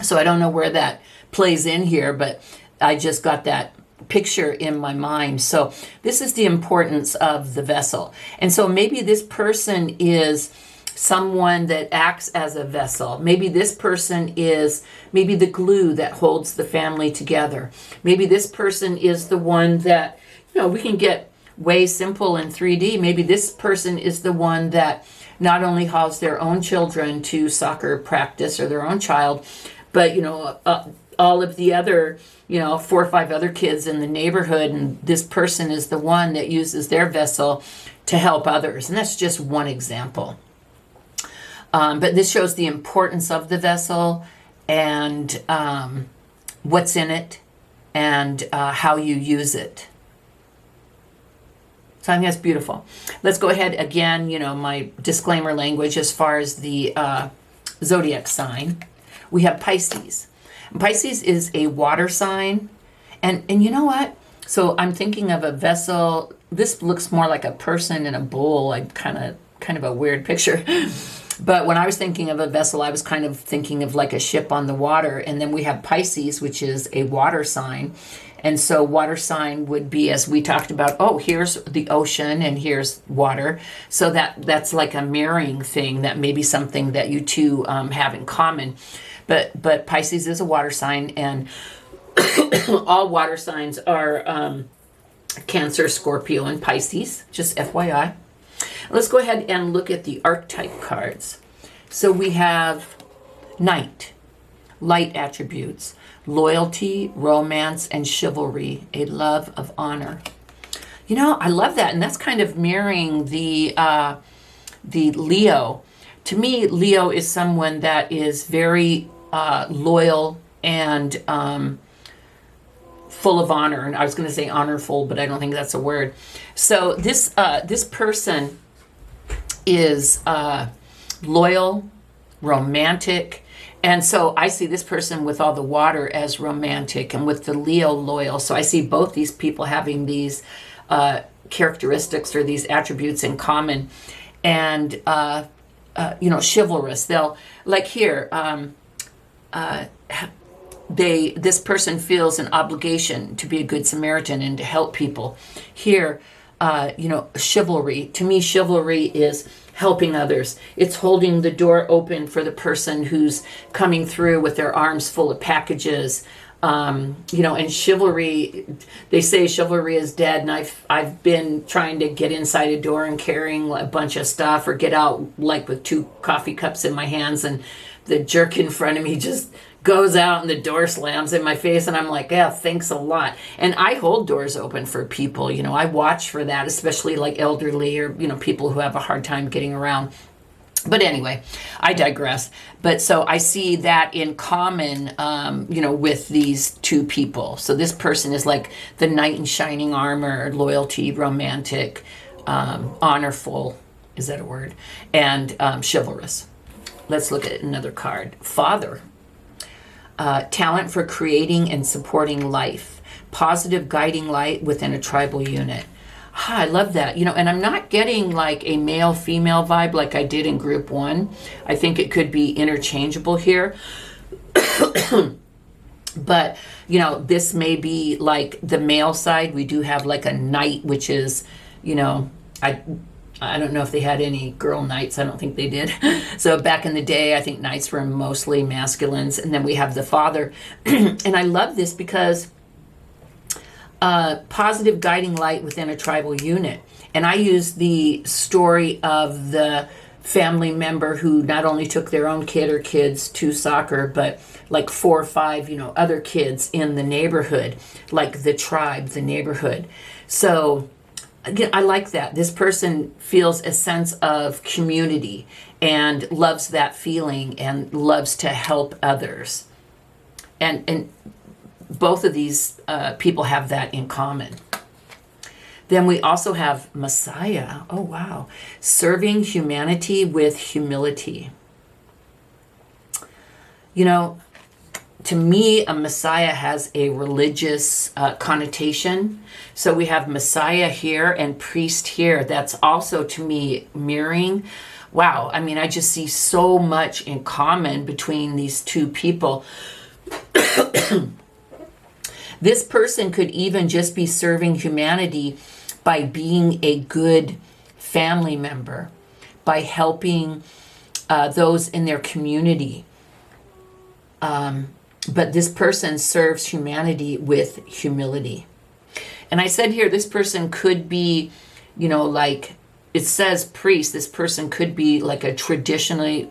So I don't know where that plays in here, but I just got that picture in my mind. So this is the importance of the vessel. And so maybe this person is someone that acts as a vessel. Maybe this person is maybe the glue that holds the family together. Maybe this person is the one that, we can get way simple in 3D. Maybe this person is the one that not only hauls their own children to soccer practice or their own child, but, all of the other, 4 or 5 other kids in the neighborhood, and this person is the one that uses their vessel to help others. And that's just one example. But this shows the importance of the vessel and what's in it, and how you use it. So I think that's beautiful. Let's go ahead again, my disclaimer language as far as the zodiac sign. We have Pisces. Pisces is a water sign. And you know what? So I'm thinking of a vessel. This looks more like a person in a bowl. Kind of a weird picture. But when I was thinking of a vessel, I was kind of thinking of like a ship on the water. And then we have Pisces, which is a water sign. And so water sign would be, as we talked about, here's the ocean and here's water. So that's like a mirroring thing, that may be something that you two have in common. But Pisces is a water sign, and all water signs are Cancer, Scorpio, and Pisces, just FYI. Let's go ahead and look at the archetype cards. So we have Knight, light attributes, loyalty, romance, and chivalry, a love of honor. I love that, and that's kind of mirroring the Leo. To me, Leo is someone that is very loyal and full of honor. And I was going to say honorful, but I don't think that's a word. So this person is loyal, romantic. And so I see this person with all the water as romantic, and with the Leo loyal. So I see both these people having these characteristics or these attributes in common. And, chivalrous. They'll, like here, this person feels an obligation to be a good Samaritan and to help people. Here, chivalry. To me, chivalry is helping others. It's holding the door open for the person who's coming through with their arms full of packages. And chivalry, they say chivalry is dead, and I've been trying to get inside a door and carrying a bunch of stuff, or get out like with 2 coffee cups in my hands, and the jerk in front of me just goes out and the door slams in my face, and I'm like, yeah, thanks a lot. And I hold doors open for people. I watch for that, especially like elderly or, people who have a hard time getting around. But anyway, I digress. But so I see that in common, with these two people. So this person is like the knight in shining armor, loyalty, romantic, honorful, is that a word? And chivalrous. Let's look at another card. Father. Talent for creating and supporting life. Positive guiding light within a tribal unit. I love that. And I'm not getting like a male-female vibe like I did in group 1. I think it could be interchangeable here. But, this may be like the male side. We do have like a knight, which is, I don't know if they had any girl knights. I don't think they did. So back in the day, I think knights were mostly masculines. And then we have the father. And I love this because positive guiding light within a tribal unit. And I use the story of the family member who not only took their own kid or kids to soccer, but like 4 or 5, other kids in the neighborhood, like the tribe, the neighborhood. So again, I like that. This person feels a sense of community and loves that feeling and loves to help others. And both of these people have that in common. Then we also have Messiah. Oh, wow. Serving humanity with humility. To me, a Messiah has a religious connotation. So we have Messiah here and priest here. That's also, to me, mirroring. Wow. I mean, I just see so much in common between these two people. This person could even just be serving humanity by being a good family member, by helping those in their community. But this person serves humanity with humility. And I said here, this person could be, like it says priest, this person could be like a traditionally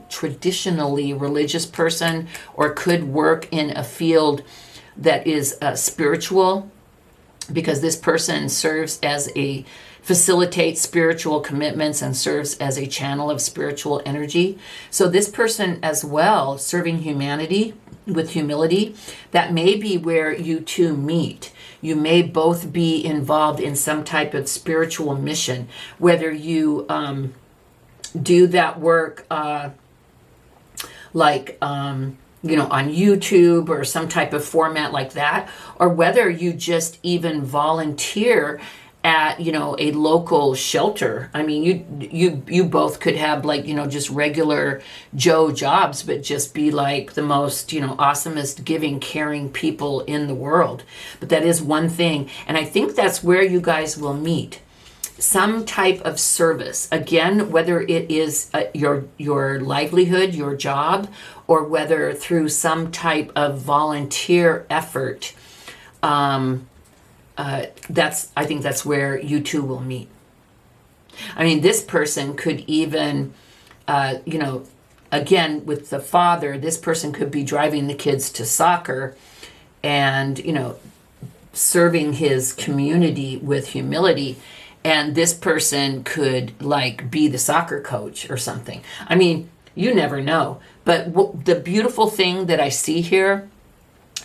religious person, or could work in a field that is spiritual, because this person serves as a facilitates spiritual commitments and serves as a channel of spiritual energy. So this person as well, serving humanity with humility, that may be where you two meet. You may both be involved in some type of spiritual mission, whether you do that work on YouTube or some type of format like that, or whether you just even volunteer at, a local shelter. I mean, you both could have just regular Joe jobs, but just be like the most, awesomest, giving, caring people in the world. But that is one thing. And I think that's where you guys will meet. Some type of service, again, whether it is your livelihood, your job, or whether through some type of volunteer effort. I think that's where you two will meet. I mean, this person could even, again, with the father, this person could be driving the kids to soccer and, serving his community with humility. And this person could be the soccer coach or something. I mean, you never know. But the beautiful thing that I see here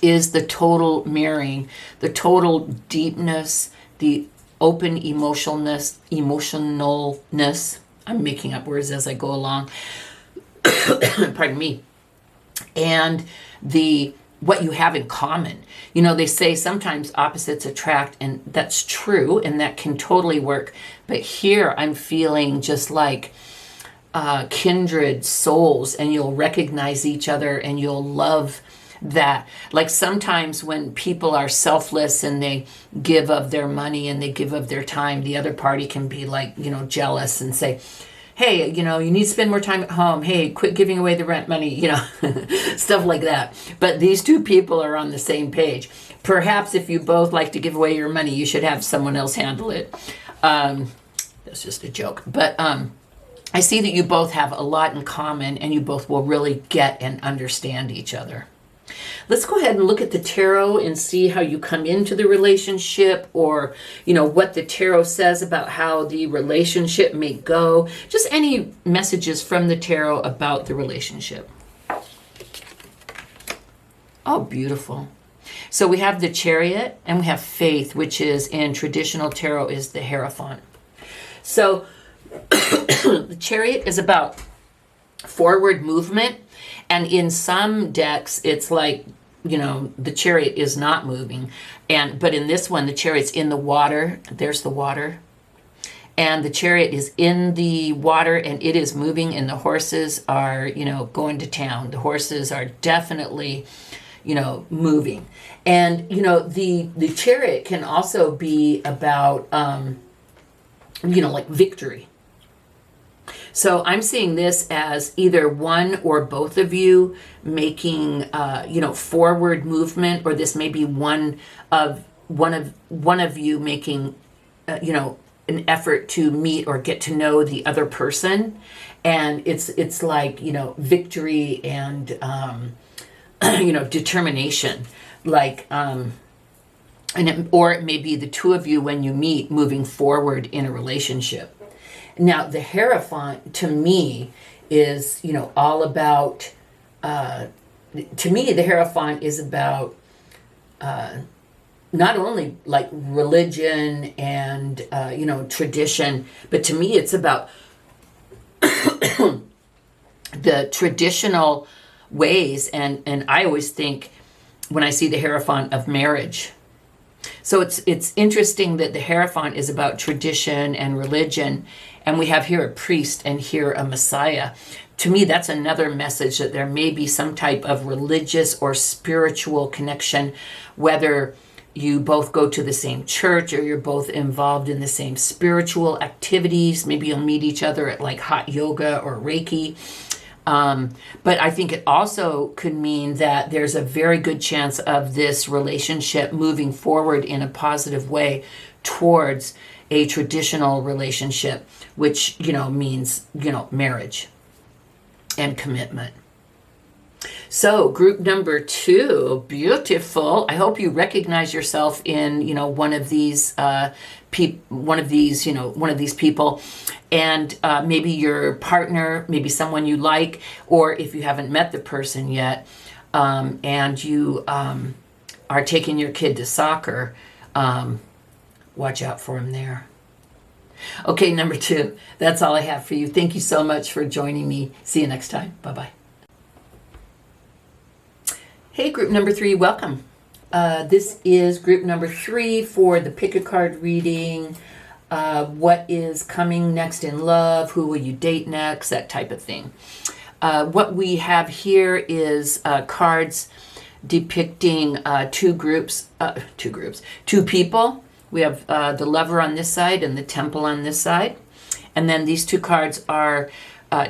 is the total mirroring, the total deepness, the open emotionalness. I'm making up words as I go along. Pardon me. And what you have in common. They say sometimes opposites attract, and that's true, and that can totally work. But here I'm feeling just like kindred souls, and you'll recognize each other and you'll love that. Like sometimes when people are selfless and they give of their money and they give of their time, the other party can be jealous and say, hey, you need to spend more time at home. Hey, quit giving away the rent money, stuff like that. But these two people are on the same page. Perhaps if you both like to give away your money, you should have someone else handle it. That's just a joke. But I see that you both have a lot in common, and you both will really get and understand each other. Let's go ahead and look at the tarot and see how you come into the relationship, or, what the tarot says about how the relationship may go. Just any messages from the tarot about the relationship. Oh, beautiful. So we have the Chariot and we have Faith, which is in traditional tarot is the Hierophant. So the Chariot is about forward movement. And in some decks, it's like, the chariot is not moving. But in this one, the chariot's in the water. There's the water. And the chariot is in the water and it is moving, and the horses are, going to town. The horses are definitely, moving. And, the chariot can also be about, victory. So I'm seeing this as either one or both of you making, forward movement, or this may be one of you making, an effort to meet or get to know the other person, and it's like victory and determination, or it may be the two of you when you meet moving forward in a relationship. Now, the Hierophant, to me, is, all about, to me, the Hierophant is about not only religion and, tradition, but to me, it's about the traditional ways. And I always think, when I see the Hierophant, of marriage. So it's interesting that the Hierophant is about tradition and religion, and we have here a priest and here a Messiah. To me, that's another message that there may be some type of religious or spiritual connection, whether you both go to the same church or you're both involved in the same spiritual activities. Maybe you'll meet each other at hot yoga or Reiki. But I think it also could mean that there's a very good chance of this relationship moving forward in a positive way towards a traditional relationship, which, means, marriage and commitment. So group number 2, beautiful. I hope you recognize yourself in, one of these one of these people, and maybe your partner, maybe someone you like, or if you haven't met the person yet, and you are taking your kid to soccer, watch out for him there. Okay, number 2, that's all I have for you. Thank you so much for joining me. See you next time. Bye-bye. Hey, group number 3, welcome. This is group number 3 for the pick a card reading. What is coming next in love? Who will you date next? That type of thing. What we have here is cards depicting two people. We have the Lover on this side and the Temple on this side. And then these 2 cards are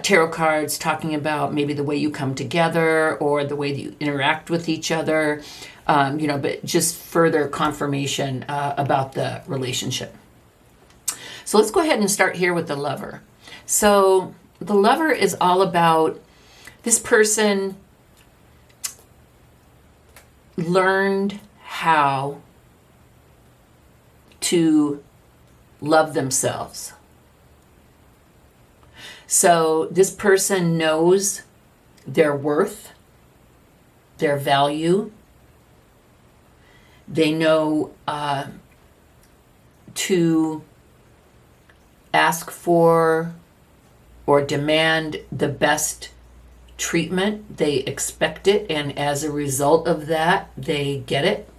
tarot cards talking about maybe the way you come together or the way that you interact with each other, but just further confirmation about the relationship. So let's go ahead and start here with the Lover. So the Lover is all about this person learned how to love themselves. So this person knows their worth, their value. They know to ask for or demand the best treatment. They expect it, and as a result of that, they get it.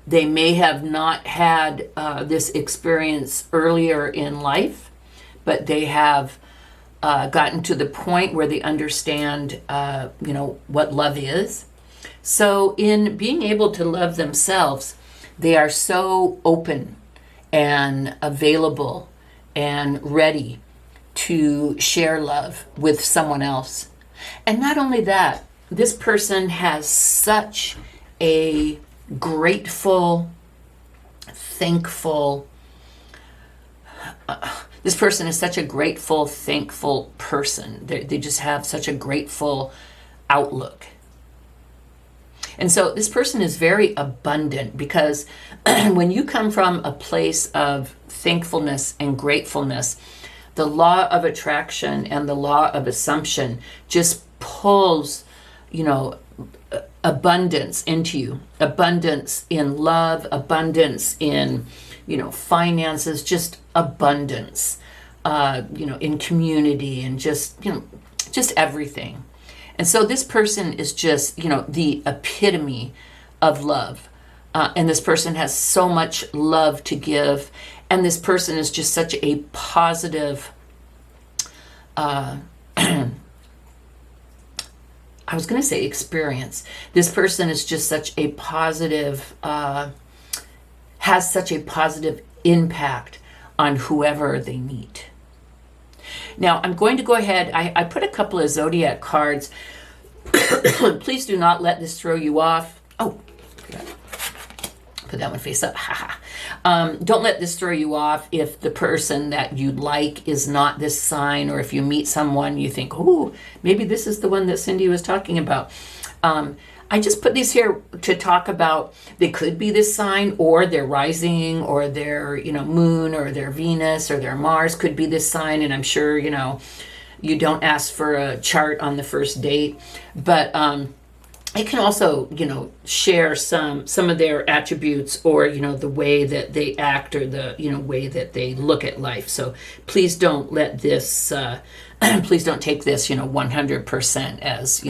They may have not had this experience earlier in life, but they have gotten to the point where they understand, what love is. So in being able to love themselves, they are so open and available and ready to share love with someone else. And not only that, this person has such a grateful, thankful, this person is such a grateful, thankful person. They just have such a grateful outlook. And so this person is very abundant because when you come from a place of thankfulness and gratefulness, the law of attraction and the law of assumption just pulls, abundance into you. Abundance in love, abundance in, finances, just abundance, in community and just everything. And so this person is just, the epitome of love. And this person has so much love to give. And this person is just such a positive, I was going to say experience. This person is just such a positive, has such a positive impact on whoever they meet. Now, I'm going to go ahead. I put a couple of Zodiac cards. Please do not let this throw you off. Oh, put that one face up. Don't let this throw you off if the person that you like is not this sign, or if you meet someone you think, oh, maybe this is the one that Cindy was talking about. I just put these here to talk about, they could be this sign, or their rising, or their moon, or their Venus, or their Mars could be this sign. And I'm sure you don't ask for a chart on the first date, but it can also share some of their attributes, or the way that they act, or the way that they look at life. So please don't let this please don't take this 100% as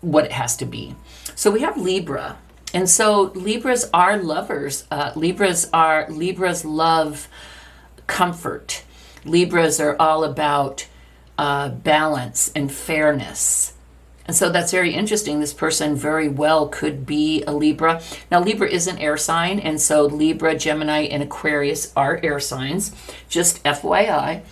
what it has to be. So we have Libra. And so Libras are lovers. Libras love comfort. Libras are all about balance and fairness. And so that's very interesting. This person very well could be a Libra. Now, Libra is an air sign, and so Libra, Gemini, and Aquarius are air signs, just FYI.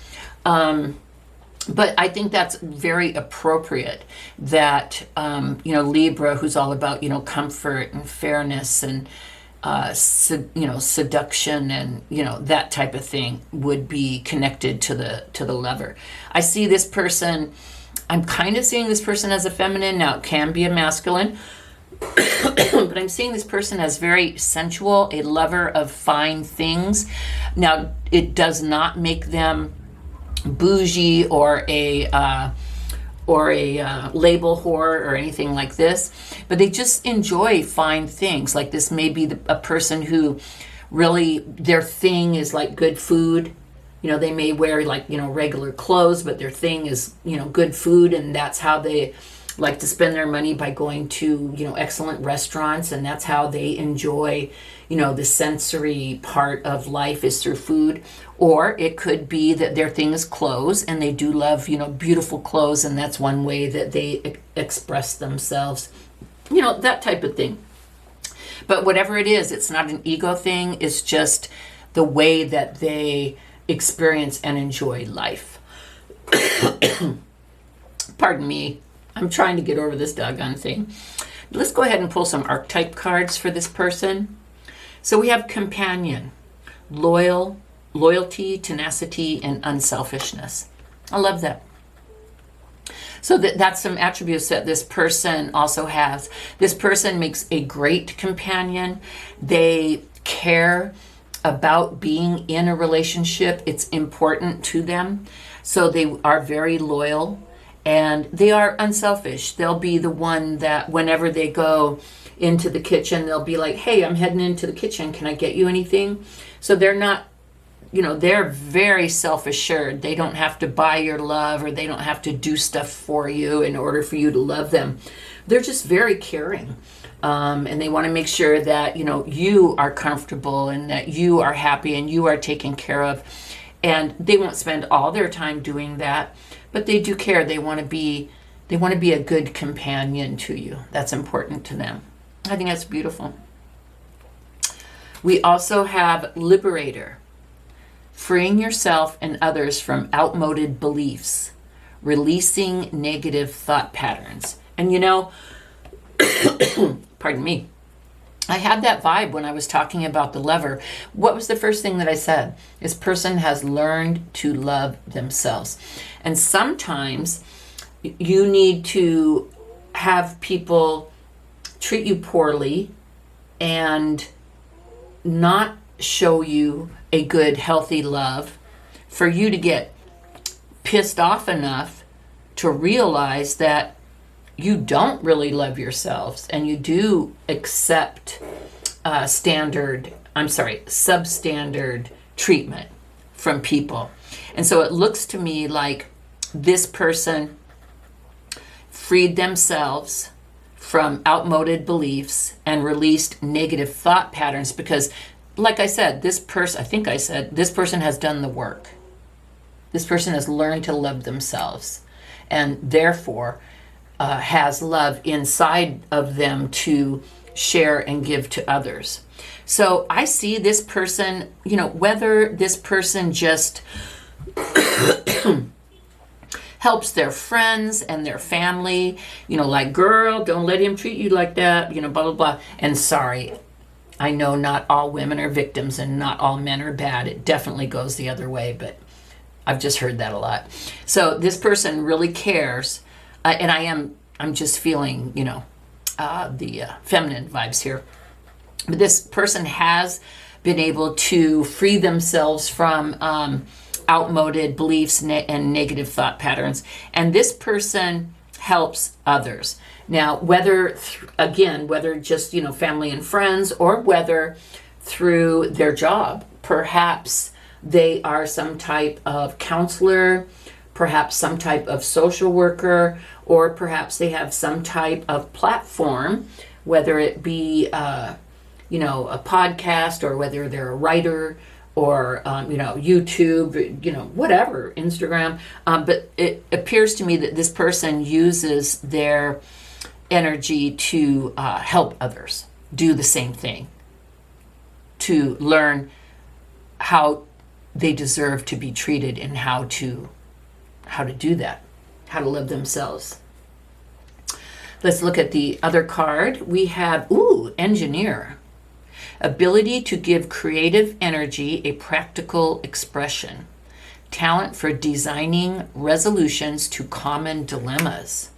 But I think that's very appropriate that, Libra, who's all about, comfort and fairness and, seduction and, that type of thing, would be connected to the Lover. I see this person I'm kind of seeing this person as a feminine. Now, it can be a masculine, but I'm seeing this person as very sensual, a lover of fine things. Now, it does not make them bougie or a label whore or anything like this, but they just enjoy fine things. Like this may be a person who really, their thing is like good food. You know, they may wear like, you know, regular clothes, but their thing is, you know, good food, and that's how they like to spend their money, by going to, you know, excellent restaurants, and that's how they enjoy, you know, the sensory part of life is through food. Or it could be that their thing is clothes, and they do love, you know, beautiful clothes, and that's one way that they express themselves, you know, that type of thing. But whatever it is, it's not an ego thing, it's just the way that they experience and enjoy life. Pardon me, I'm trying to get over this doggone thing. Let's go ahead and pull some archetype cards for this person. So we have companion, loyalty, tenacity, and unselfishness. I love that. So that's some attributes that this person also has. This person makes a great companion. They care about being in a relationship. It's important to them. So they are very loyal, and they are unselfish. They'll be the one that whenever they go into the kitchen, they'll be like, hey, I'm heading into the kitchen. Can I get you anything? So they're not, you know, they're very self-assured. They don't have to buy your love, or they don't have to do stuff for you in order for you to love them. They're just very caring. And they want to make sure that, you know, you are comfortable and that you are happy and you are taken care of. And they won't spend all their time doing that, but they do care. They want to be a good companion to you. That's important to them. I think that's beautiful. We also have liberator, freeing yourself and others from outmoded beliefs, releasing negative thought patterns. And you know, pardon me, I had that vibe when I was talking about the lover. What was the first thing that I said? This person has learned to love themselves. And sometimes you need to have people treat you poorly and not show you a good, healthy love for you to get pissed off enough to realize that you don't really love yourselves, and you do accept substandard treatment from people. And so it looks to me like this person freed themselves from outmoded beliefs and released negative thought patterns, because like I said, this person has done the work. This person has learned to love themselves, and therefore has love inside of them to share and give to others. So I see this person, you know, whether this person just helps their friends and their family, you know, like, girl, don't let him treat you like that, you know, blah, blah, blah. And sorry, I know not all women are victims and not all men are bad. It definitely goes the other way, but I've just heard that a lot. So this person really cares. And I'm just feeling, you know, the feminine vibes here. But this person has been able to free themselves from outmoded beliefs and negative thought patterns. And this person helps others. Now, whether just, you know, family and friends, or whether through their job, perhaps they are some type of counselor, perhaps some type of social worker, or perhaps they have some type of platform, whether it be, you know, a podcast, or whether they're a writer, or, you know, YouTube, you know, whatever, Instagram. But it appears to me that this person uses their energy to help others do the same thing, to learn how they deserve to be treated and how to do that, how to live themselves. Let's look at the other card. We have, engineer. Ability to give creative energy a practical expression. talent for designing resolutions to common dilemmas.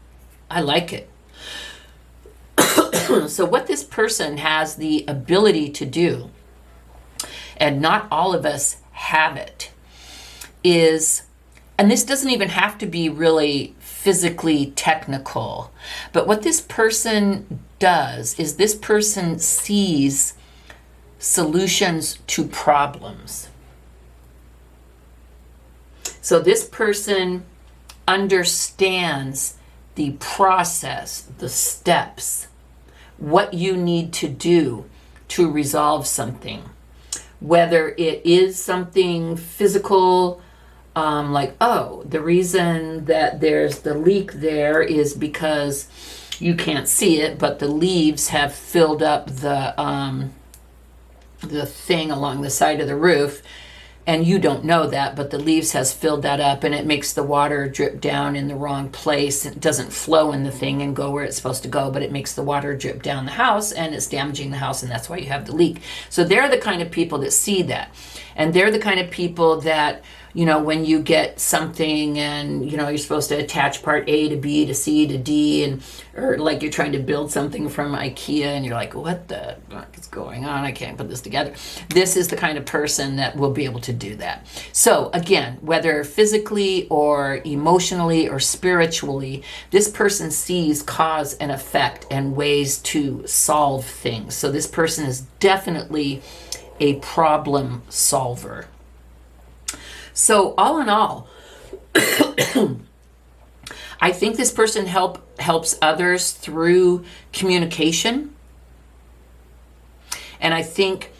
I like it. So what this person has the ability to do, and not all of us have it, is, and this doesn't even have to be really physically technical, but what this person does is this person sees solutions to problems. So this person understands the process, the steps, what you need to do to resolve something. Whether it is something physical, like, oh, the reason that there's the leak there is because you can't see it, but the leaves have filled up the thing along the side of the roof, and you don't know that, but the leaves has filled that up, and it makes the water drip down in the wrong place. It doesn't flow in the thing and go where it's supposed to go, but it makes the water drip down the house, and it's damaging the house, and that's why you have the leak. So they're the kind of people that see that, and they're the kind of people that, you know, when you get something and, you know, you're supposed to attach part A to B to C to D, and or like you're trying to build something from IKEA and you're like, what the fuck is going on? I can't put this together. This is the kind of person that will be able to do that. So again, whether physically or emotionally or spiritually, this person sees cause and effect and ways to solve things. So this person is definitely a problem solver. So all in all, I think this person helps others through communication. And I think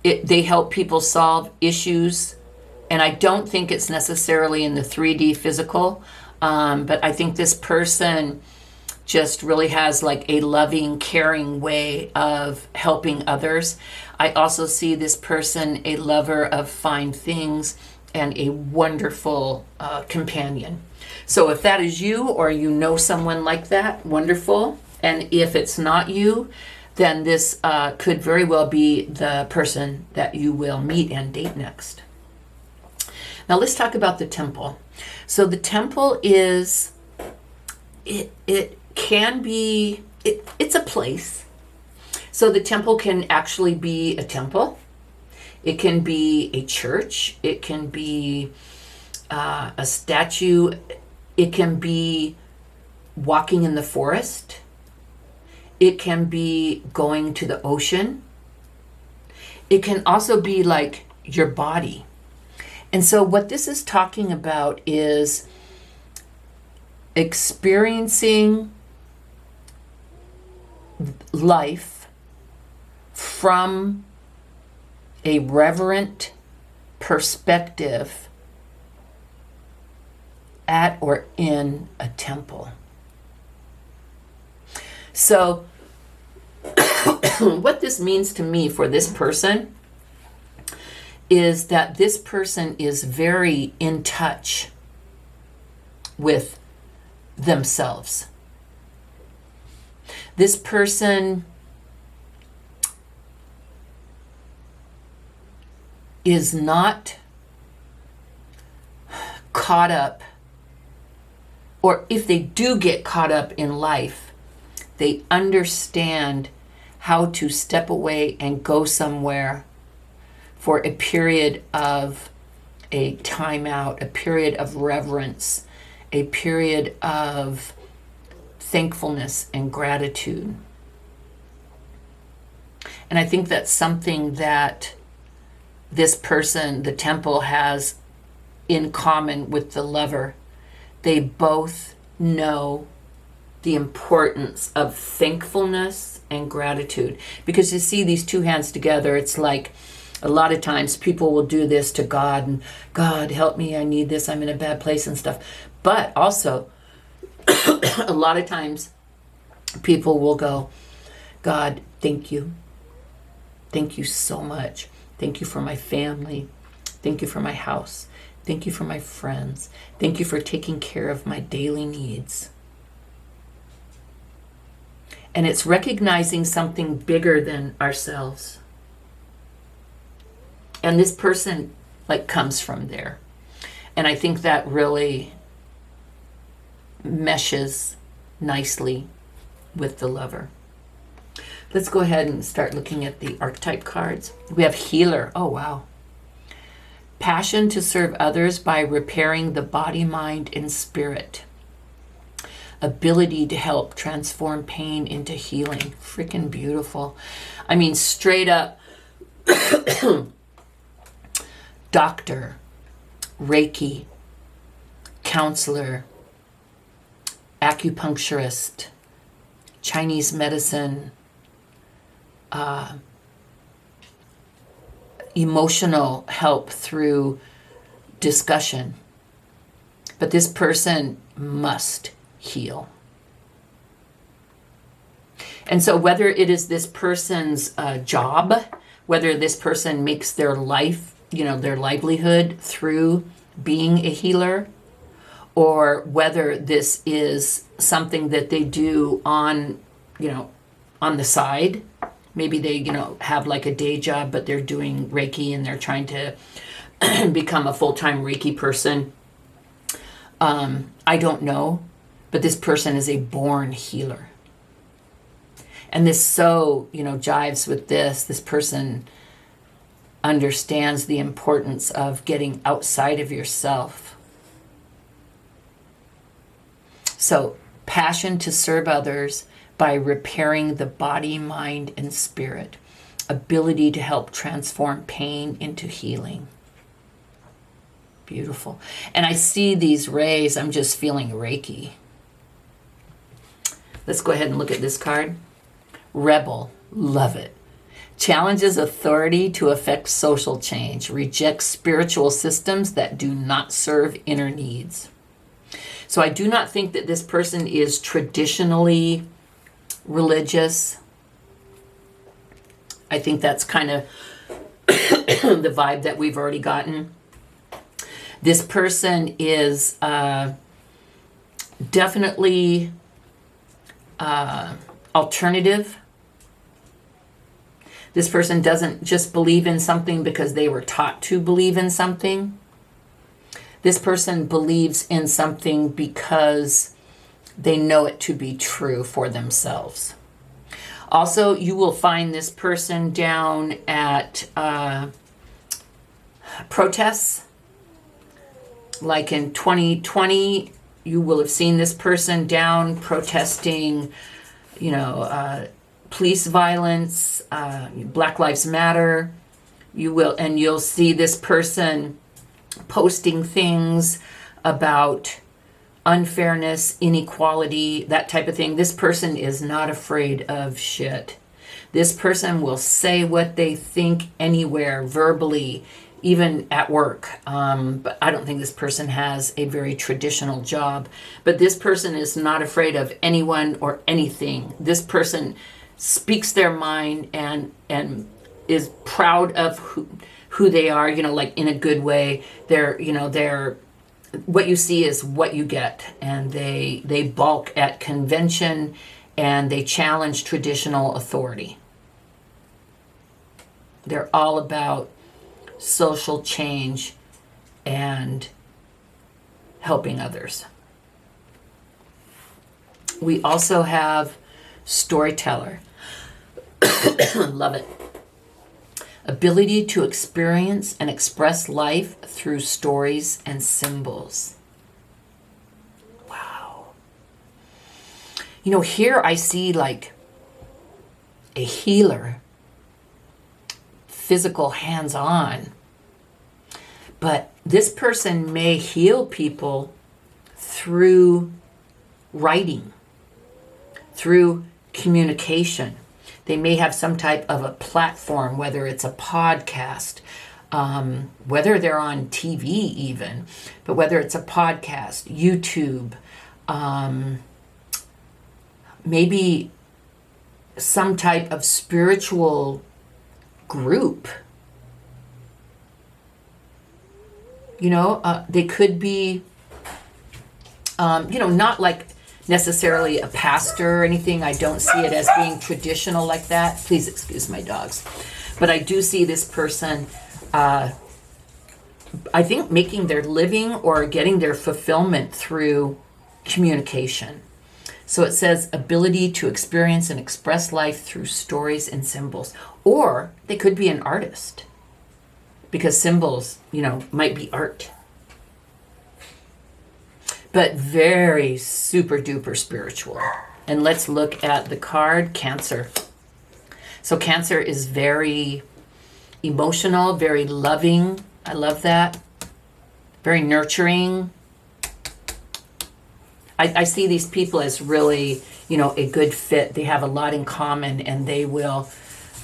they help people solve issues. And I don't think it's necessarily in the 3D physical, but I think this person just really has like a loving, caring way of helping others. I also see this person a lover of fine things and a wonderful companion. So if that is you, or you know someone like that, wonderful. And if it's not you, then this could very well be the person that you will meet and date next. Now let's talk about the temple. So the temple is, it can be, it's a place. So the temple can actually be a temple. It can be a church. It can be a statue. It can be walking in the forest. It can be going to the ocean. It can also be like your body. And so what this is talking about is experiencing life from a reverent perspective at or in a temple. So what this means to me for this person is that this person is very in touch with themselves. This person is not caught up, or if they do get caught up in life, they understand how to step away and go somewhere for a period of a timeout, a period of reverence, a period of thankfulness and gratitude. And I think that's something that this person, the temple, has in common with the lover. They both know the importance of thankfulness and gratitude. Because you see these two hands together, it's like a lot of times people will do this to God, and God, help me, I need this, I'm in a bad place and stuff. But also, a lot of times people will go, God, thank you. Thank you so much. Thank you for my family. Thank you for my house. Thank you for my friends. Thank you for taking care of my daily needs. And it's recognizing something bigger than ourselves. And this person like comes from there. And I think that really meshes nicely with the Lover. Let's go ahead and start looking at the archetype cards. We have Healer. Oh, wow. Passion to serve others by repairing the body, mind, and spirit. Ability to help transform pain into healing. Freaking beautiful. I mean, straight up doctor, Reiki, counselor, acupuncturist, Chinese medicine, emotional help through discussion. But this person must heal. And so whether it is this person's job, whether this person makes their life, their livelihood through being a healer, or whether this is something that they do on the side. Maybe they, have like a day job, but they're doing Reiki and they're trying to become a full-time Reiki person. I don't know, but this person is a born healer. And this so, jives with this. This person understands the importance of getting outside of yourself. So, passion to serve others by repairing the body, mind, and spirit. Ability to help transform pain into healing. Beautiful. And I see these rays. I'm just feeling Reiki. Let's go ahead and look at this card. Rebel. Love it. Challenges authority to effect social change. Rejects spiritual systems that do not serve inner needs. So I do not think that this person is traditionally religious. I think that's kind of the vibe that we've already gotten. This person is definitely alternative. This person doesn't just believe in something because they were taught to believe in something. This person believes in something because they know it to be true for themselves. Also, you will find this person down at protests. Like in 2020, you will have seen this person down protesting, police violence, Black Lives Matter. You'll see this person posting things about unfairness, inequality, that type of thing. This person is not afraid of shit. This person will say what they think anywhere, verbally, even at work. But I don't think this person has a very traditional job. But this person is not afraid of anyone or anything. This person speaks their mind and is proud of who they are, like in a good way. They're what you see is what you get, and they balk at convention and they challenge traditional authority. They're all about social change and helping others. We also have storyteller. Love it. Ability to experience and express life through stories and symbols. Wow. Here I see like a healer, physical, hands-on. But this person may heal people through writing, through communication. They may have some type of a platform, whether it's a podcast, whether they're on TV even, but whether it's a podcast, YouTube, maybe some type of spiritual group. They could be, not like necessarily a pastor or anything. I don't see it as being traditional like that. Please excuse my dogs. But I do see this person I think, making their living or getting their fulfillment through communication. So it says ability to experience and express life through stories and symbols. Or they could be an artist, because symbols, might be art. But very super duper spiritual. And let's look at the card, Cancer. So Cancer is very emotional, very loving. I love that. Very nurturing. I see these people as really, a good fit. They have a lot in common, and they will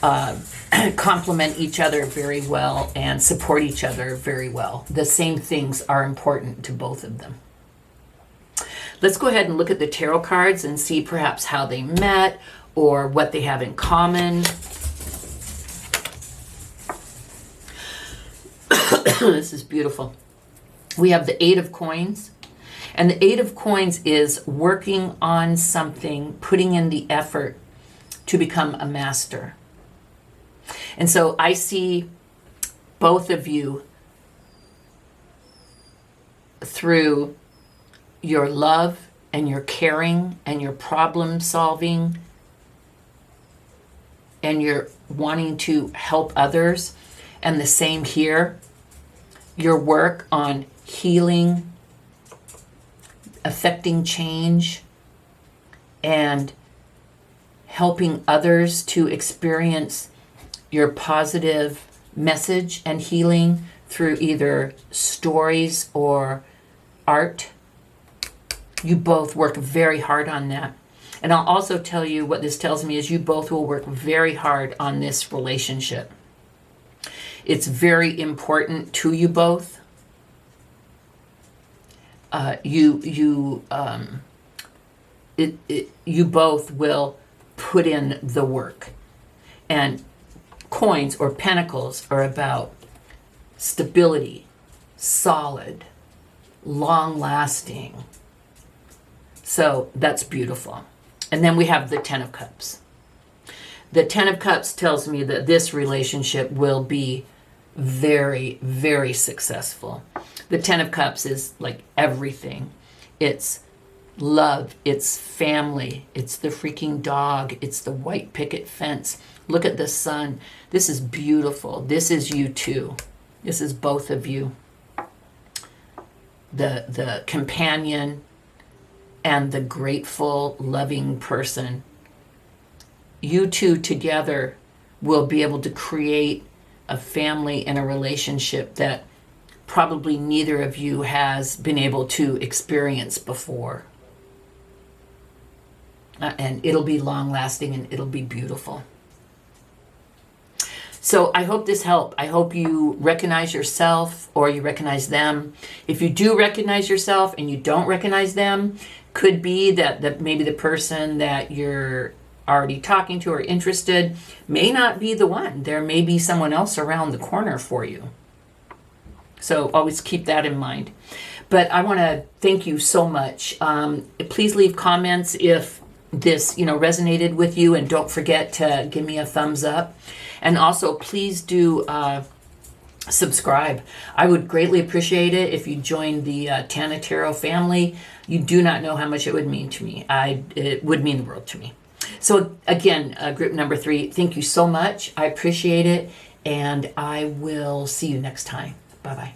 complement each other very well and support each other very well. The same things are important to both of them. Let's go ahead and look at the tarot cards and see perhaps how they met or what they have in common. This is beautiful. We have the Eight of Coins. And the Eight of Coins is working on something, putting in the effort to become a master. And so I see both of you through your love and your caring and your problem solving and your wanting to help others. And the same here, your work on healing, affecting change, and helping others to experience your positive message and healing through either stories or art. You both work very hard on that. And I'll also tell you what this tells me is you both will work very hard on this relationship. It's very important to you both. You both will put in the work. And coins or pentacles are about stability, solid, long-lasting. So that's beautiful. And then we have the Ten of Cups. The Ten of Cups tells me that this relationship will be very, very successful. The Ten of Cups is like everything. It's love, it's family, it's the freaking dog, it's the white picket fence. Look at the sun. This is beautiful. This is you two. This is both of you. The companion and the grateful, loving person. You two together will be able to create a family and a relationship that probably neither of you has been able to experience before. And it'll be long lasting and it'll be beautiful. So I hope this helped. I hope you recognize yourself or you recognize them. If you do recognize yourself and you don't recognize them, could be that maybe the person that you're already talking to or interested may not be the one. There may be someone else around the corner for you. So always keep that in mind. But I want to thank you so much. Please leave comments if this resonated with you, and don't forget to give me a thumbs up. And also please do subscribe. I would greatly appreciate it if you joined the Tana Tarot family. You do not know how much it would mean to me. It would mean the world to me. So again, group number 3, thank you so much. I appreciate it, and I will see you next time. Bye-bye.